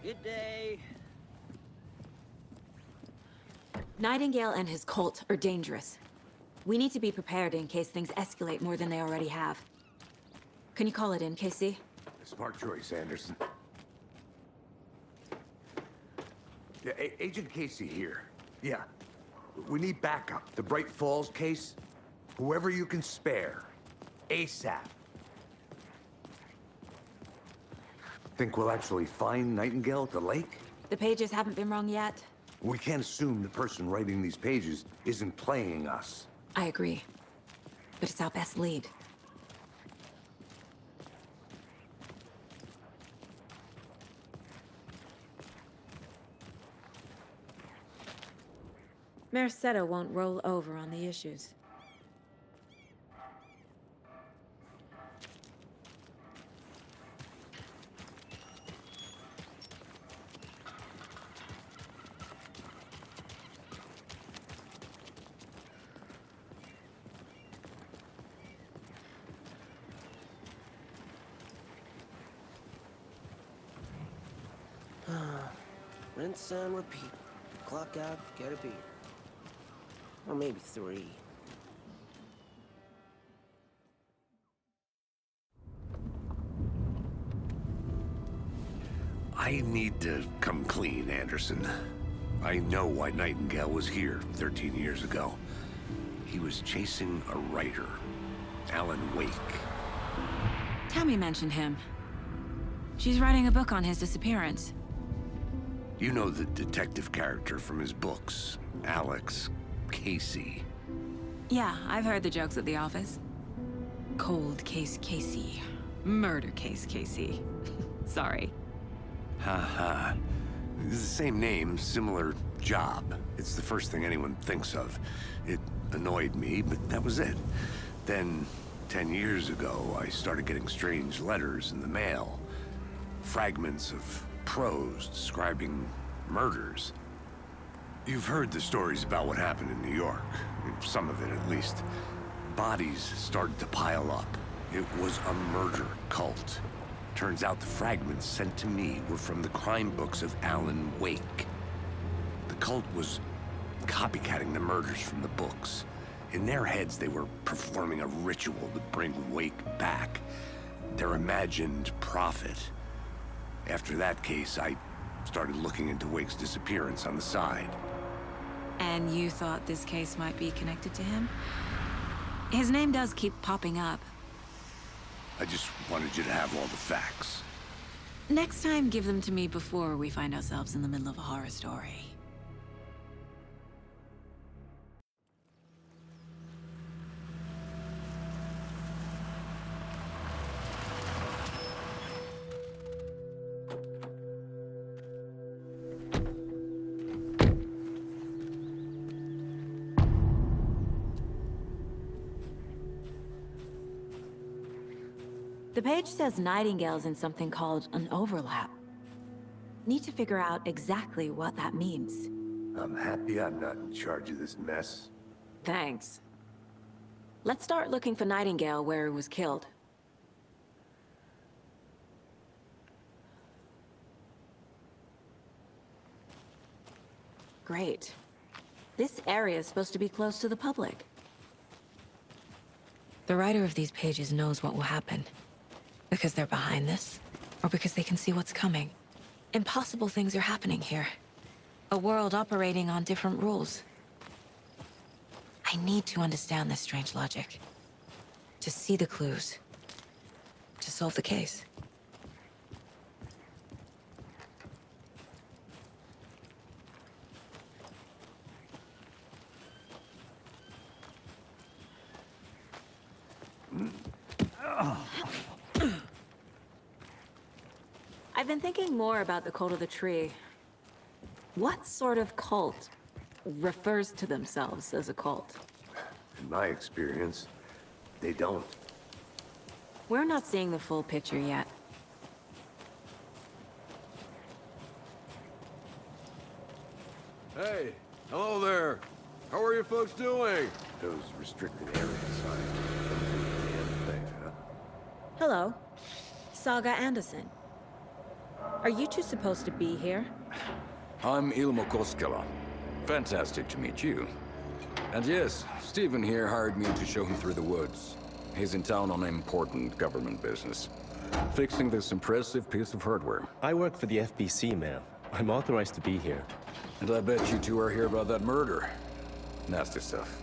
Good day. Nightingale and his cult are dangerous. We need to be prepared in case things escalate more than they already have. Can you call it in, KC? Smart choice, Anderson. Yeah, Agent Casey here. Yeah. We need backup. The Bright Falls case. Whoever you can spare. ASAP. Think we'll actually find Nightingale at the lake? The pages haven't been wrong yet. We can't assume the person writing these pages isn't playing us. I agree. But it's our best lead. Merced won't roll over on the issues. Rinse and repeat. Clock out, get a beer. Or maybe 3. I need to come clean, Anderson. I know why Nightingale was here 13 years ago. He was chasing a writer, Alan Wake. Tammy mentioned him. She's writing a book on his disappearance. You know the detective character from his books, Alex Casey. Yeah, I've heard the jokes at the office. Cold case Casey. Murder case Casey. Sorry. Ha. It's the same name, similar job. It's the first thing anyone thinks of. It annoyed me, but that was it. Then, 10 years ago, I started getting strange letters in the mail. Fragments of prose describing murders. You've heard the stories about what happened in New York. Some of it, at least. Bodies started to pile up. It was a murder cult. Turns out the fragments sent to me were from the crime books of Alan Wake. The cult was copycatting the murders from the books. In their heads, they were performing a ritual to bring Wake back. Their imagined prophet. After that case, I started looking into Wake's disappearance on the side. And you thought this case might be connected to him? His name does keep popping up. I just wanted you to have all the facts. Next time, give them to me before we find ourselves in the middle of a horror story. The page says Nightingale's in something called an overlap. Need to figure out exactly what that means. I'm happy I'm not in charge of this mess. Thanks. Let's start looking for Nightingale where he was killed. Great. This area is supposed to be close to the public. The writer of these pages knows what will happen. Because they're behind this, or because they can see what's coming. Impossible things are happening here. A world operating on different rules. I need to understand this strange logic. To see the clues. To solve the case. I've been thinking more about the cult of the tree. What sort of cult refers to themselves as a cult? In my experience, they don't. We're not seeing the full picture yet. Hey, hello there. How are you folks doing? Those restricted area signs don't do a damn thing, huh? Hello. Saga Anderson. Are you two supposed to be here? I'm Ilmo Koskela. Fantastic to meet you. And yes, Stephen here hired me to show him through the woods. He's in town on important government business. Fixing this impressive piece of hardware. I work for the FBC, ma'am. I'm authorized to be here. And I bet you two are here about that murder. Nasty stuff.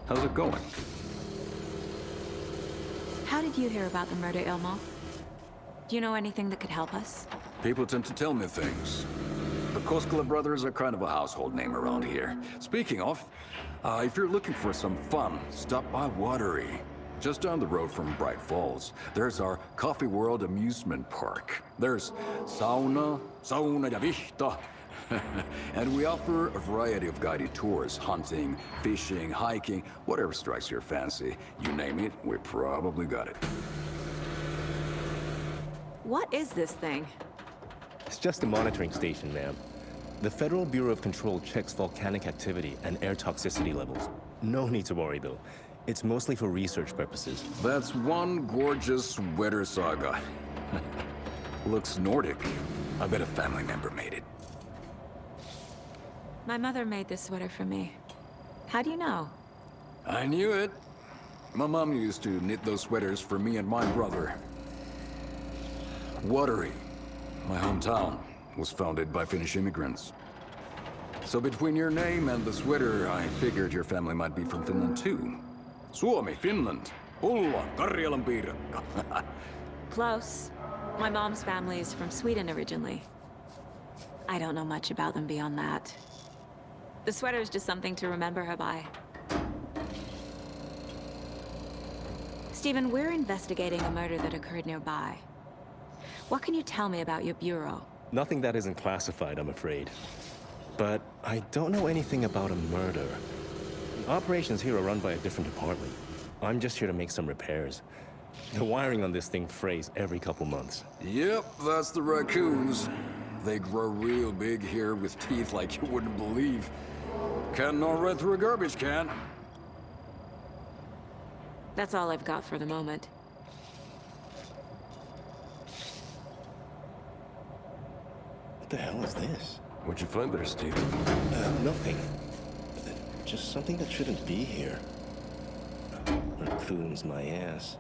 How's it going? How did you hear about the murder, Ilmo? Do you know anything that could help us? People tend to tell me things. The Koskela brothers are kind of a household name around here. Speaking of, if you're looking for some fun, stop by Watery. Just down the road from Bright Falls, there's our Coffee World amusement park. There's sauna ja vihta. And we offer a variety of guided tours, hunting, fishing, hiking, whatever strikes your fancy. You name it, we probably got it. What is this thing? It's just a monitoring station, ma'am. The Federal Bureau of Control checks volcanic activity and air toxicity levels. No need to worry, though. It's mostly for research purposes. That's one gorgeous weather saga. Looks Nordic. I bet a family member made it. My mother made this sweater for me. How do you know? I knew it. My mom used to knit those sweaters for me and my brother. Watery, my hometown, was founded by Finnish immigrants. So between your name and the sweater, I figured your family might be from Finland too. Suomi, Finland. Pulla, Karjalan piirakka. Close. My mom's family is from Sweden originally. I don't know much about them beyond that. The sweater is just something to remember her by. Stephen, we're investigating a murder that occurred nearby. What can you tell me about your bureau? Nothing that isn't classified, I'm afraid. But I don't know anything about a murder. Operations here are run by a different department. I'm just here to make some repairs. The wiring on this thing frays every couple months. Yep, that's the raccoons. They grow real big here with teeth like you wouldn't believe. Can't know right through a garbage can. That's all I've got for the moment. What the hell is this? What'd you find there, Stephen? Nothing. Just something that shouldn't be here. Raccoons my ass.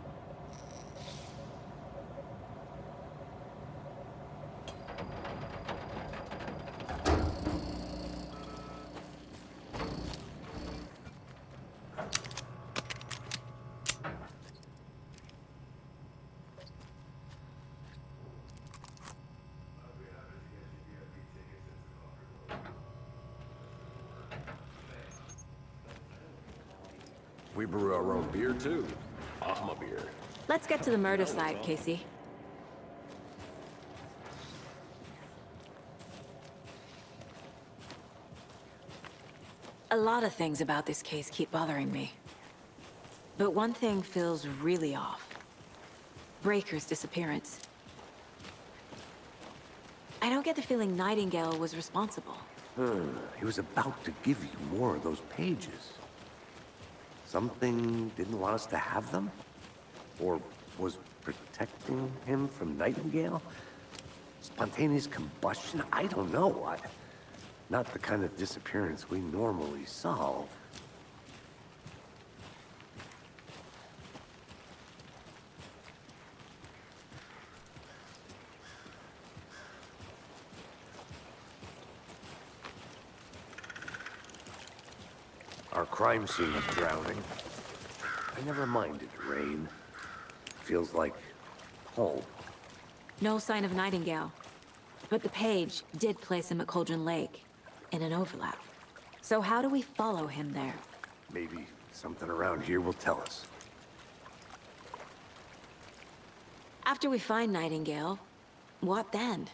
We brew our own beer, too. Ahma beer. Let's get to the murder site, Casey. A lot of things about this case keep bothering me. But one thing feels really off. Breaker's disappearance. I don't get the feeling Nightingale was responsible. He was about to give you more of those pages. Something didn't want us to have them? Or was protecting him from Nightingale? Spontaneous combustion? I don't know. Not the kind of disappearance we normally solve. Our crime scene is drowning. I never minded rain. Feels like home. No sign of Nightingale. But the page did place him at Cauldron Lake, in an overlap. So how do we follow him there? Maybe something around here will tell us. After we find Nightingale, what then?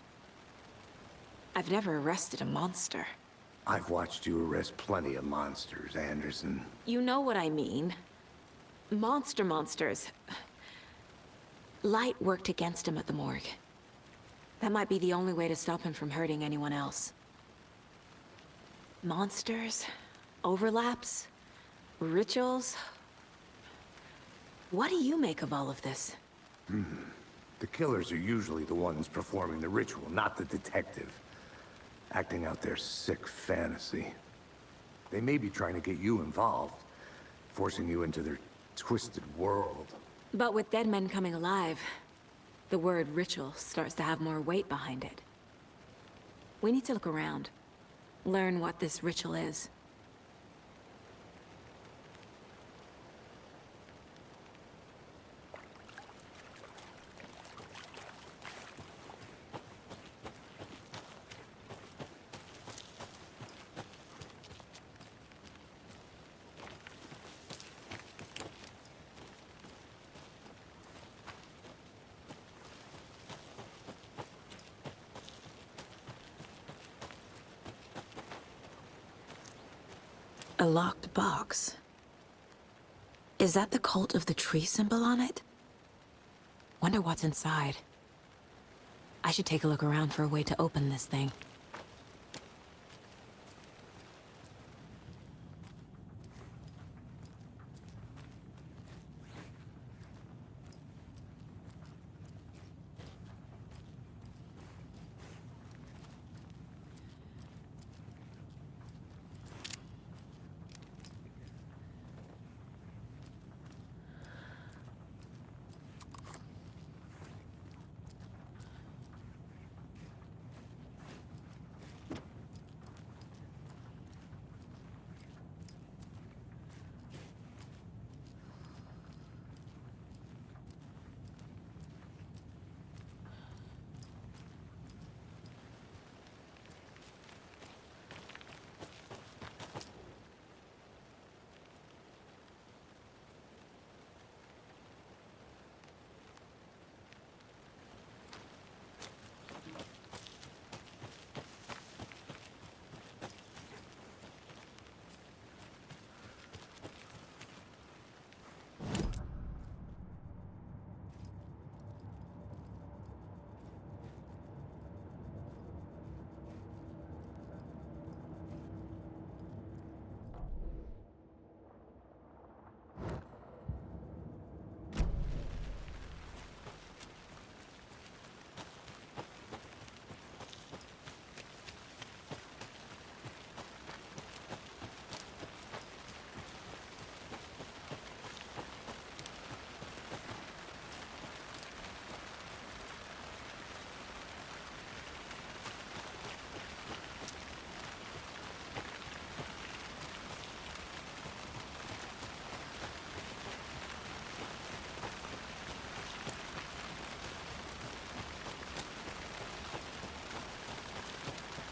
I've never arrested a monster. I've watched you arrest plenty of monsters, Anderson. You know what I mean. Monsters. Light worked against him at the morgue. That might be the only way to stop him from hurting anyone else. Monsters, overlaps, rituals. What do you make of all of this? The killers are usually the ones performing the ritual, not the detective. Acting out their sick fantasy. They may be trying to get you involved, forcing you into their twisted world. But with dead men coming alive, the word ritual starts to have more weight behind it. We need to look around, learn what this ritual is. A locked box. Is that the cult of the tree symbol on it? Wonder what's inside. I should take a look around for a way to open this thing.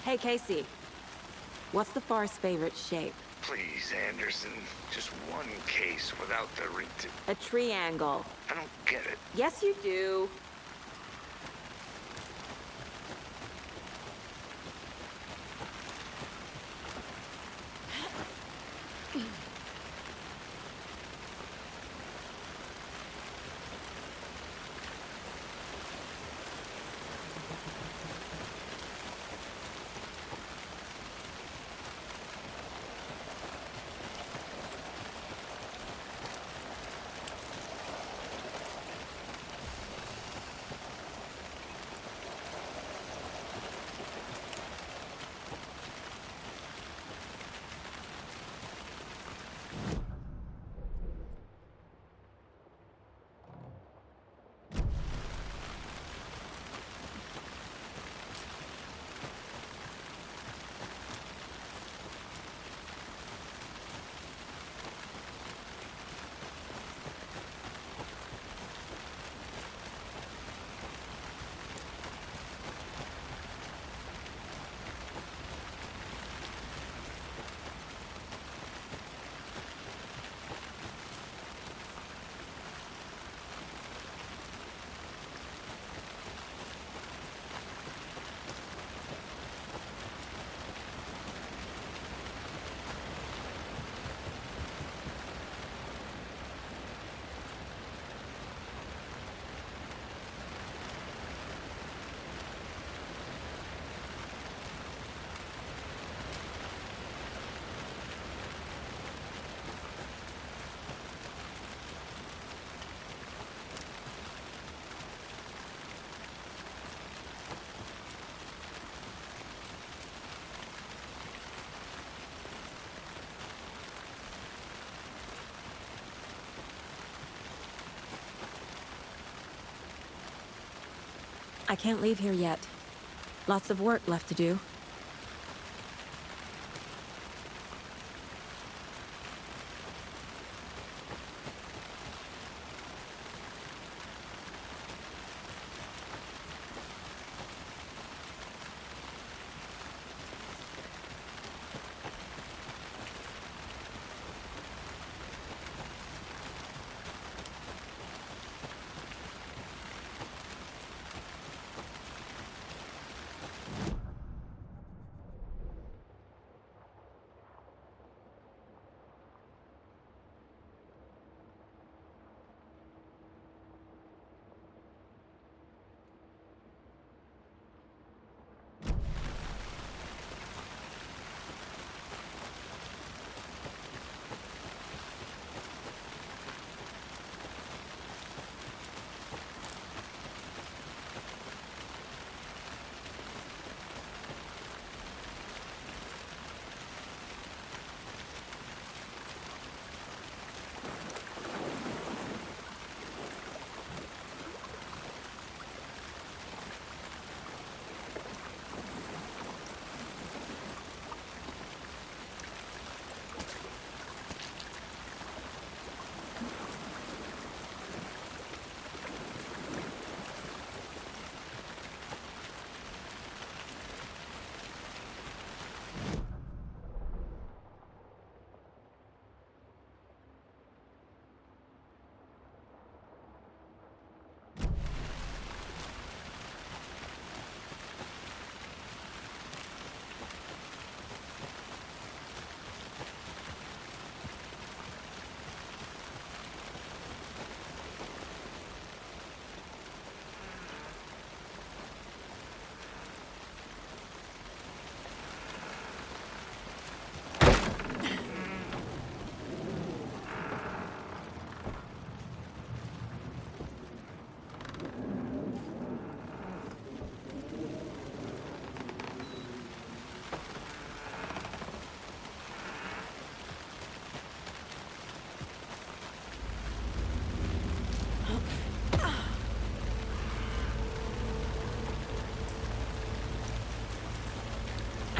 Hey, Casey. What's the far's favorite shape? Please, Anderson. Just one case without the A triangle. I don't get it. Yes, you do. I can't leave here yet. Lots of work left to do.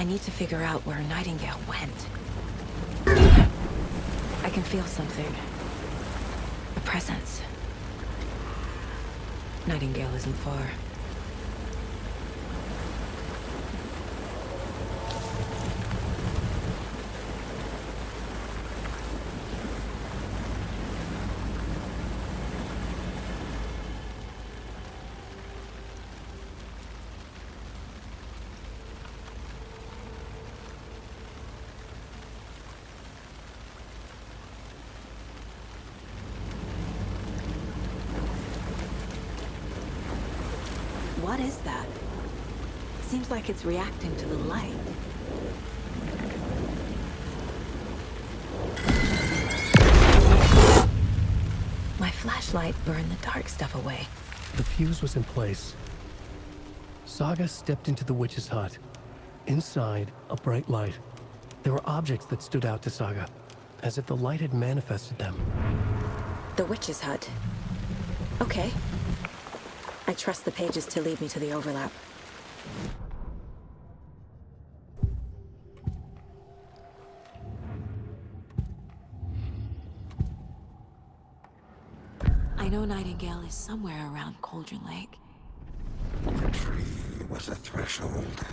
I need to figure out where Nightingale went. I can feel something. A presence. Nightingale isn't far. is that? Seems like it's reacting to the light. My flashlight burned the dark stuff away. The fuse was in place. Saga stepped into the witch's hut. Inside, a bright light. There were objects that stood out to Saga, as if the light had manifested them. The witch's hut. Okay. I trust the pages to lead me to the overlap. I know Nightingale is somewhere around Cauldron Lake. The tree was a threshold.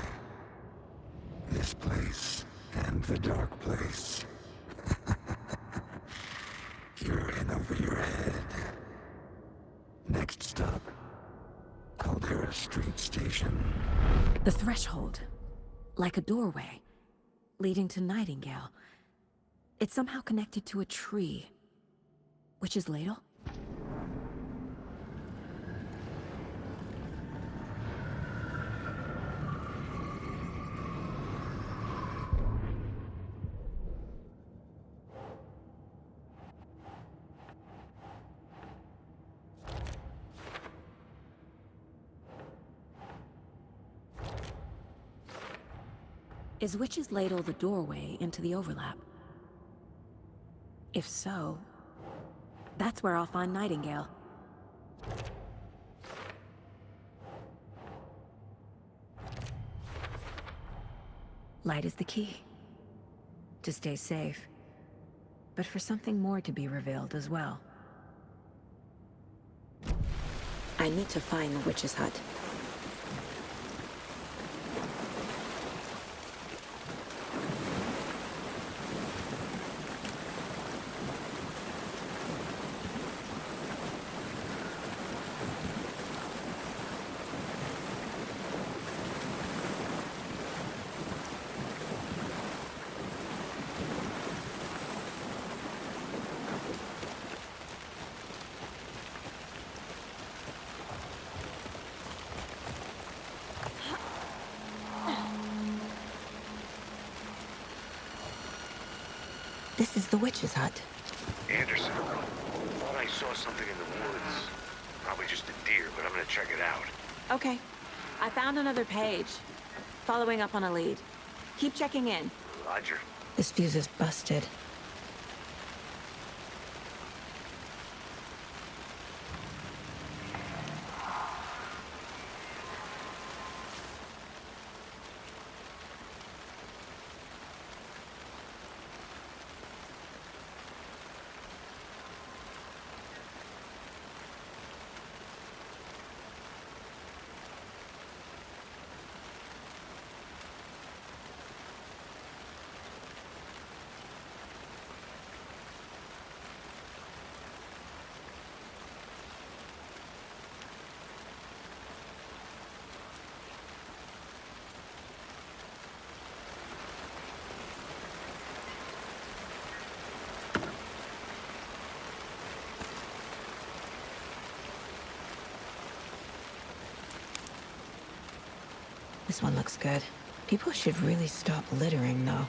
This place and the dark place. You're in over your head. Next stop, Caldera Street Station. The threshold. Like a doorway. Leading to Nightingale. It's somehow connected to a tree. Witch's ladle? Is Witch's Ladle the doorway into the overlap? If so, that's where I'll find Nightingale. Light is the key. To stay safe. But for something more to be revealed as well. I need to find the witch's hut. This is the witch's hut. Anderson, thought I saw something in the woods. Probably just a deer, but I'm gonna check it out. Okay. I found another page. Following up on a lead. Keep checking in. Roger. This fuse is busted. This one looks good. People should really stop littering, though.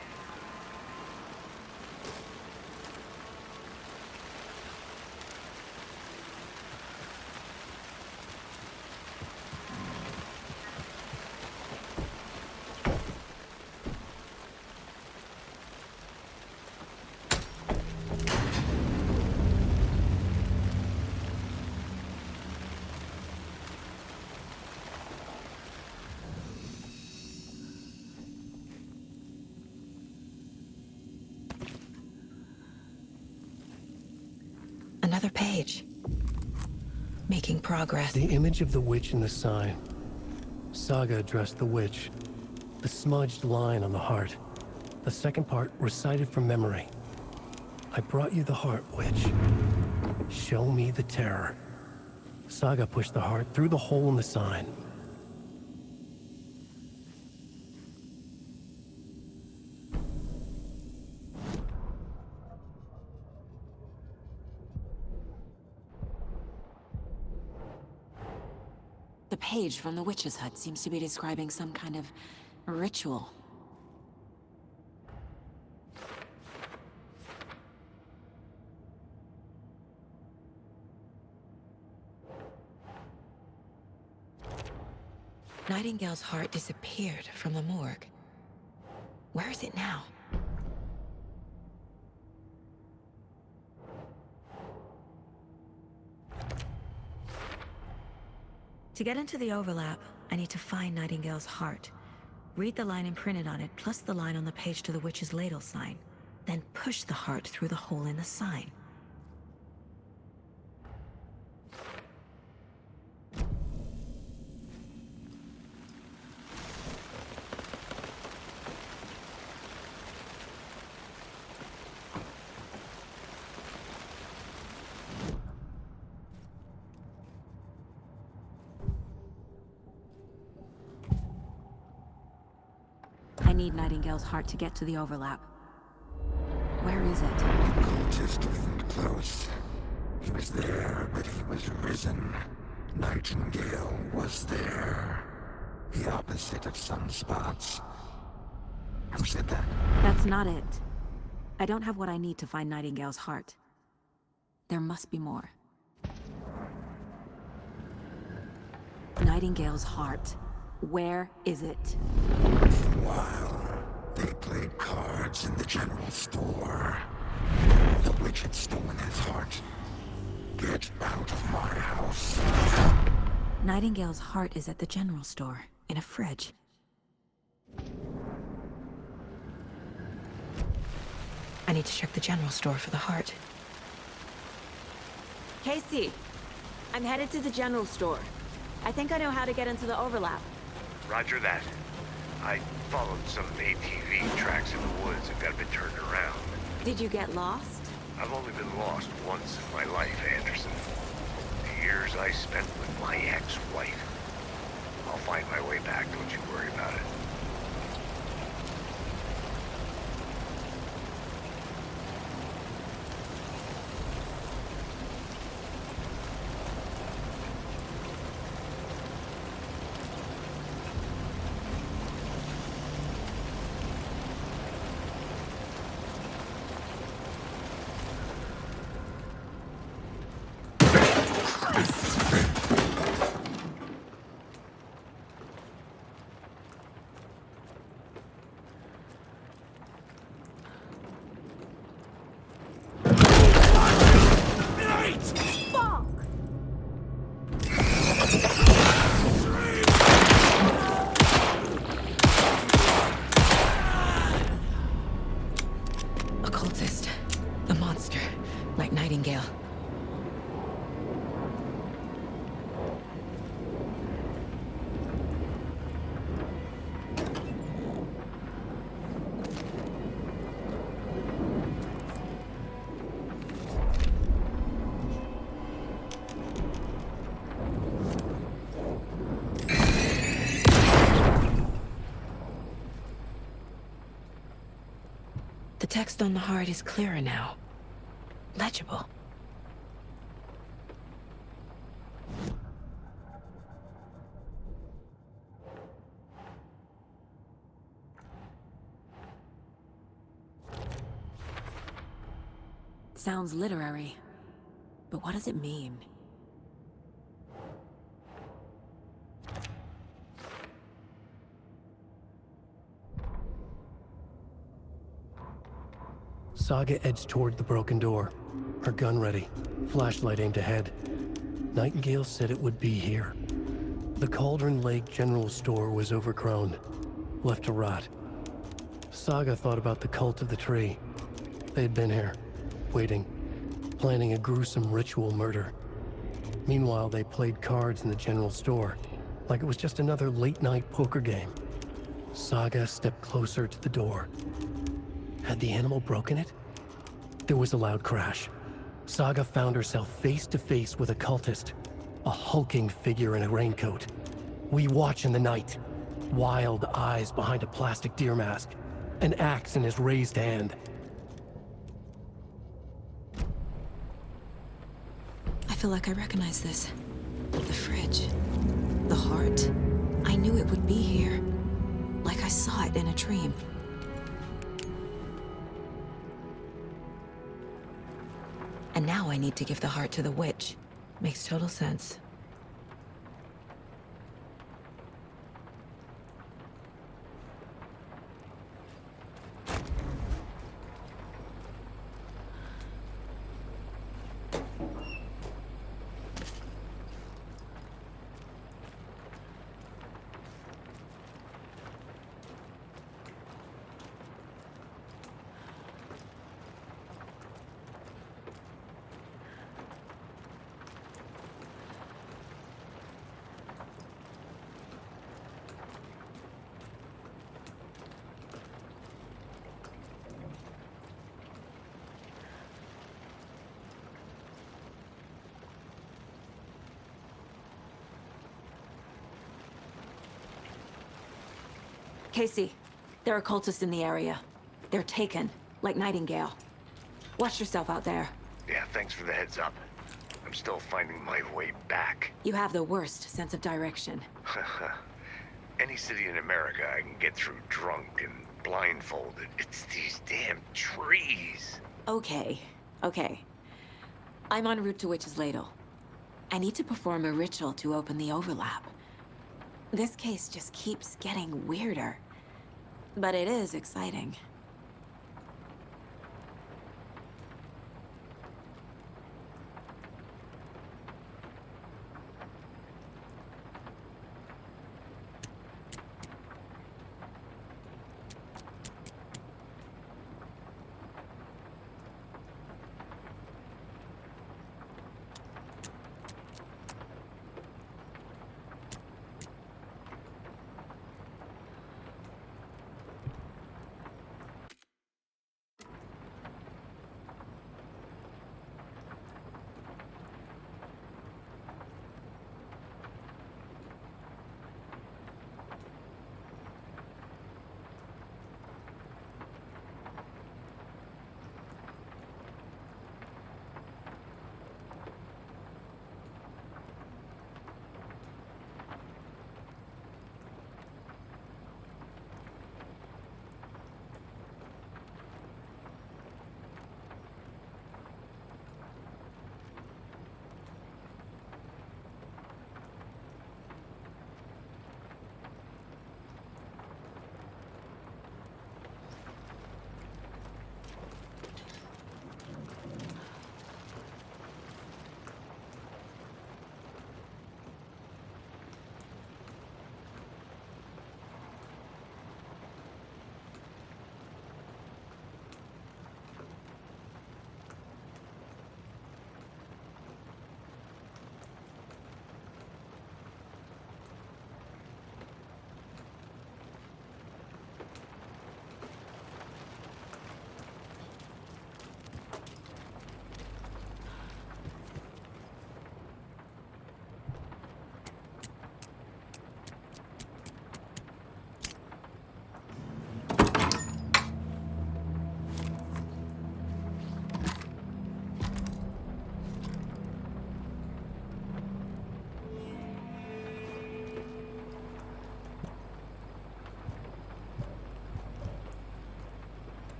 Another page. Making progress. The image of the witch in the sign. Saga addressed the witch. The smudged line on the heart. The second part recited from memory. I brought you the heart, witch. Show me the terror. Saga pushed the heart through the hole in the sign. The page from the witch's hut seems to be describing some kind of ritual. Nightingale's heart disappeared from the morgue. Where is it now? To get into the overlap, I need to find Nightingale's heart. Read the line imprinted on it, plus the line on the page to the witch's ladle sign. Then push the heart through the hole in the sign. I need Nightingale's heart to get to the overlap. Where is it? The cultist wasn't close. He was there, but he was risen. Nightingale was there. The opposite of sunspots. Who said that? That's not it. I don't have what I need to find Nightingale's heart. There must be more. Nightingale's heart. Where is it? While they played cards in the general store, the witch had stolen his heart. Get out of my house. Nightingale's heart is at the general store, in a fridge. I need to check the general store for the heart. Casey, I'm headed to the general store. I think I know how to get into the overlap. Roger that. I followed some ATV tracks in the woods and got a bit turned around. Did you get lost? I've only been lost once in my life, Anderson. The years I spent with my ex-wife. I'll find my way back, don't you worry about it. Occultist. The monster. Like Nightingale. The text on the heart is clearer now. Legible. Sounds literary, but what does it mean? Saga edged toward the broken door, her gun ready, flashlight aimed ahead. Nightingale said it would be here. The Cauldron Lake General Store was overgrown, left to rot. Saga thought about the cult of the tree. They had been here, waiting, planning a gruesome ritual murder. Meanwhile, they played cards in the general store, like it was just another late-night poker game. Saga stepped closer to the door. Had the animal broken it? There was a loud crash. Saga found herself face to face with a cultist, a hulking figure in a raincoat. We watch in the night, wild eyes behind a plastic deer mask, an axe in his raised hand. I feel like I recognize this. The fridge. The heart. I knew it would be here. Like I saw it in a dream. And now I need to give the heart to the witch. Makes total sense. Casey, there are cultists in the area. They're taken, like Nightingale. Watch yourself out there. Yeah, thanks for the heads up. I'm still finding my way back. You have the worst sense of direction. Any city in America I can get through drunk and blindfolded. It's these damn trees. Okay. I'm en route to Witch's Ladle. I need to perform a ritual to open the overlap. This case just keeps getting weirder. But it is exciting.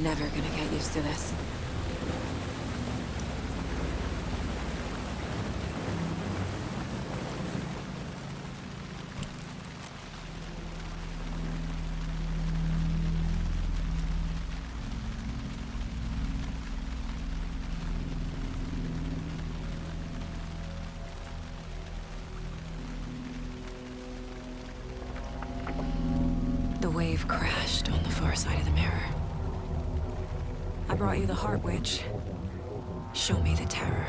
never gonna get used to this. The wave crashed on the far side of the mirror. I brought you the Heart Witch. Show me the terror.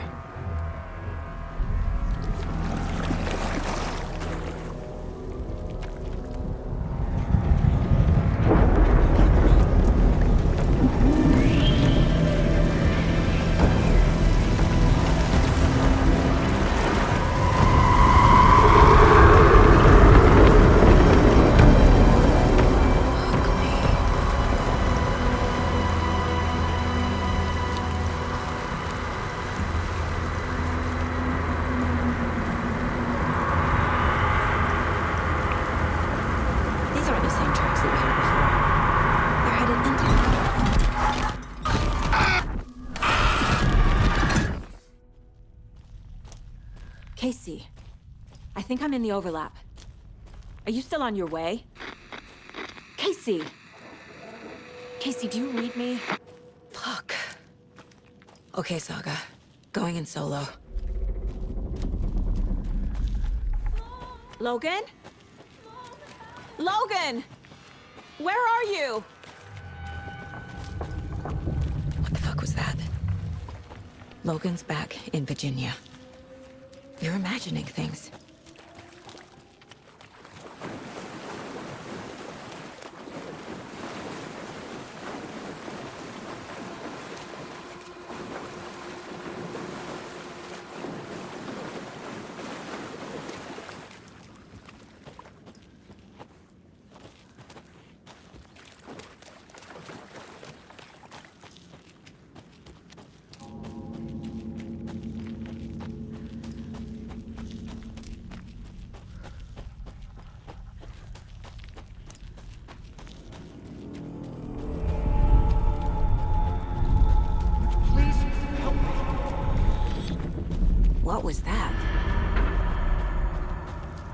These aren't the same tracks that we heard before. They're headed into... Casey, I think I'm in the overlap. Are you still on your way? Casey! Casey, do you read me? Fuck. Okay, Saga. Going in solo. Logan? Logan! Where are you? What the fuck was that? Logan's back in Virginia. You're imagining things. What was that?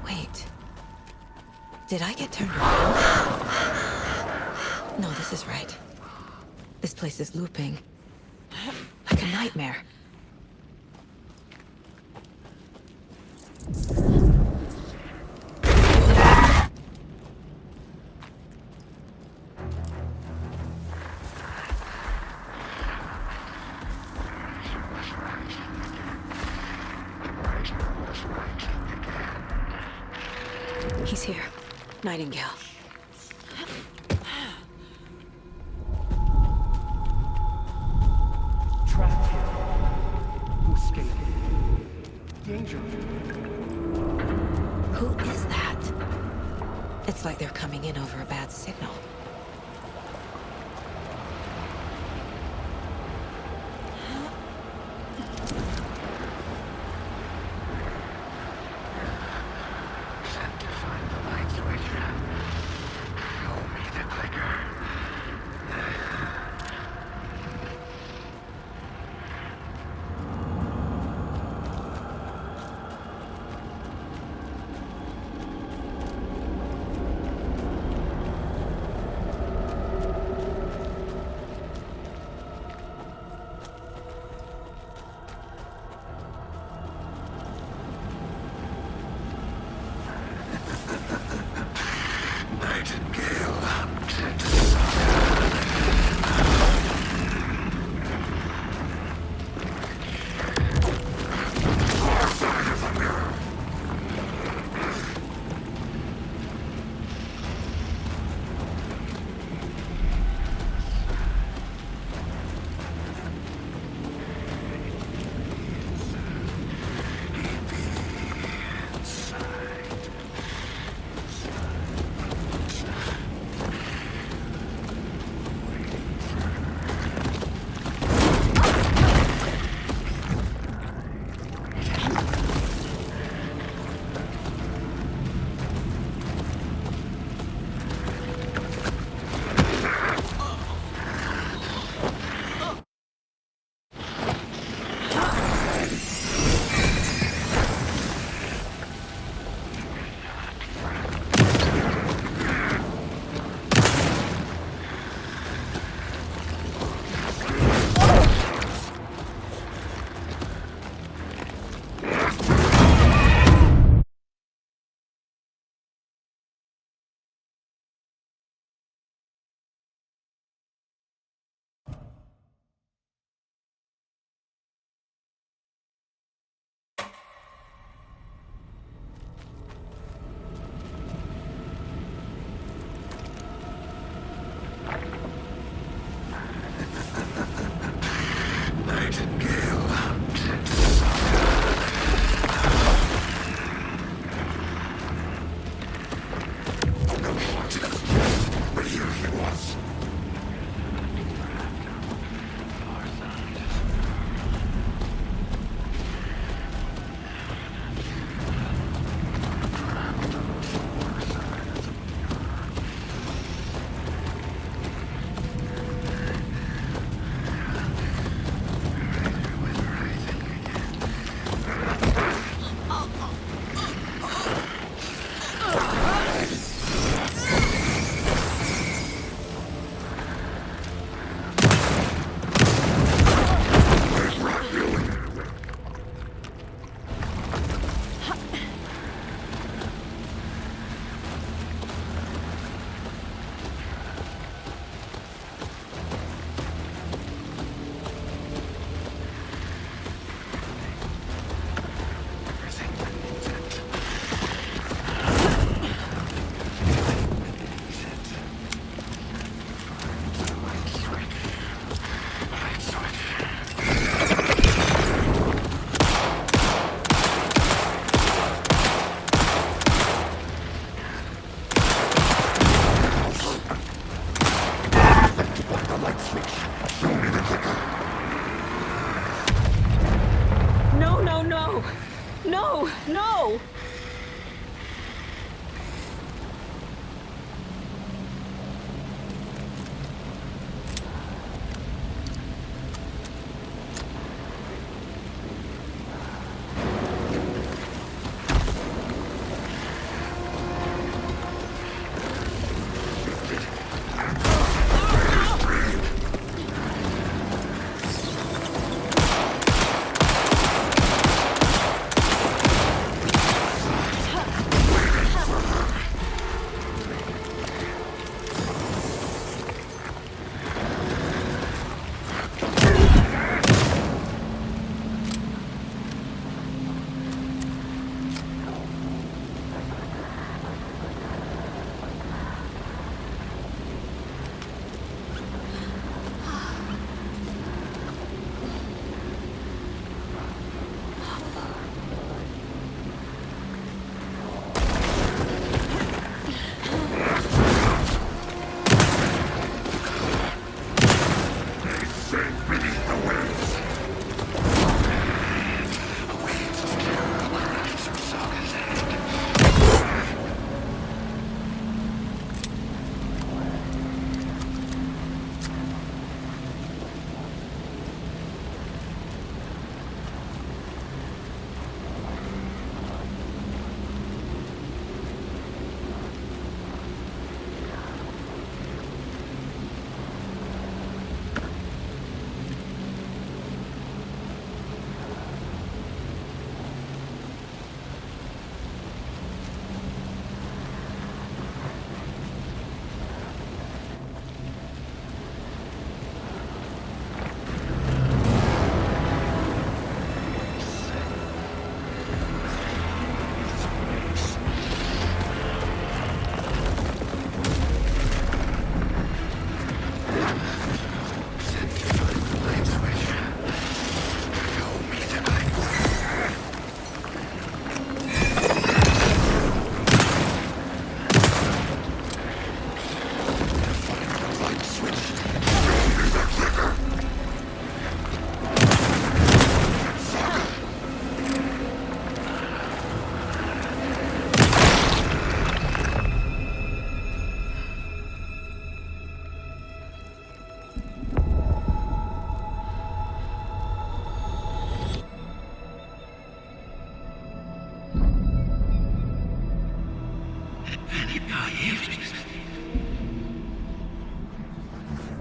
Wait. Did I get turned around? No, this is right. This place is looping. Like a nightmare. He's here. Nightingale. Trapped here. Who escaped? Danger. Who is that? It's like they're coming in over a bad signal. No, no, no! No, no!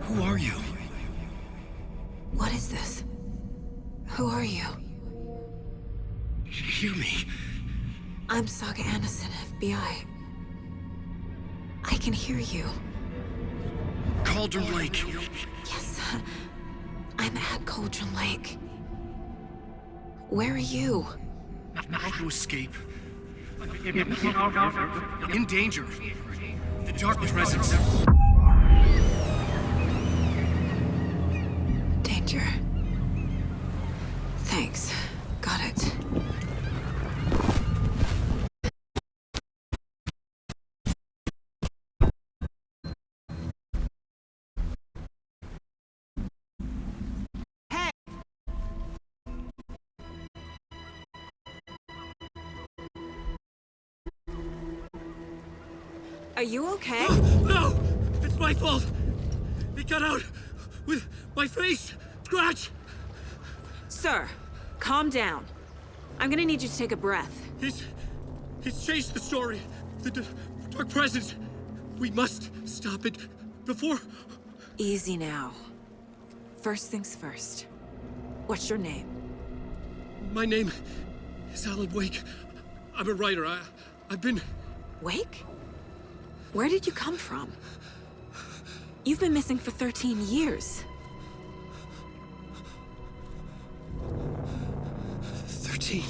Who are you? What is this? Who are you? Hear me. I'm Saga Anderson, FBI. I can hear you. Cauldron Lake. Yes, I'm at Cauldron Lake. Where are you? How to escape. In danger. The Dark Presence. Danger. Thanks. Got it. Are you okay? No! It's my fault! He got out with my face scratch! Sir, calm down. I'm gonna need you to take a breath. He's changed the story. The dark presence. We must stop it before... Easy now. First things first. What's your name? My name is Alan Wake. I'm a writer. I've been... Wake? Where did you come from? You've been missing for 13 years. 13?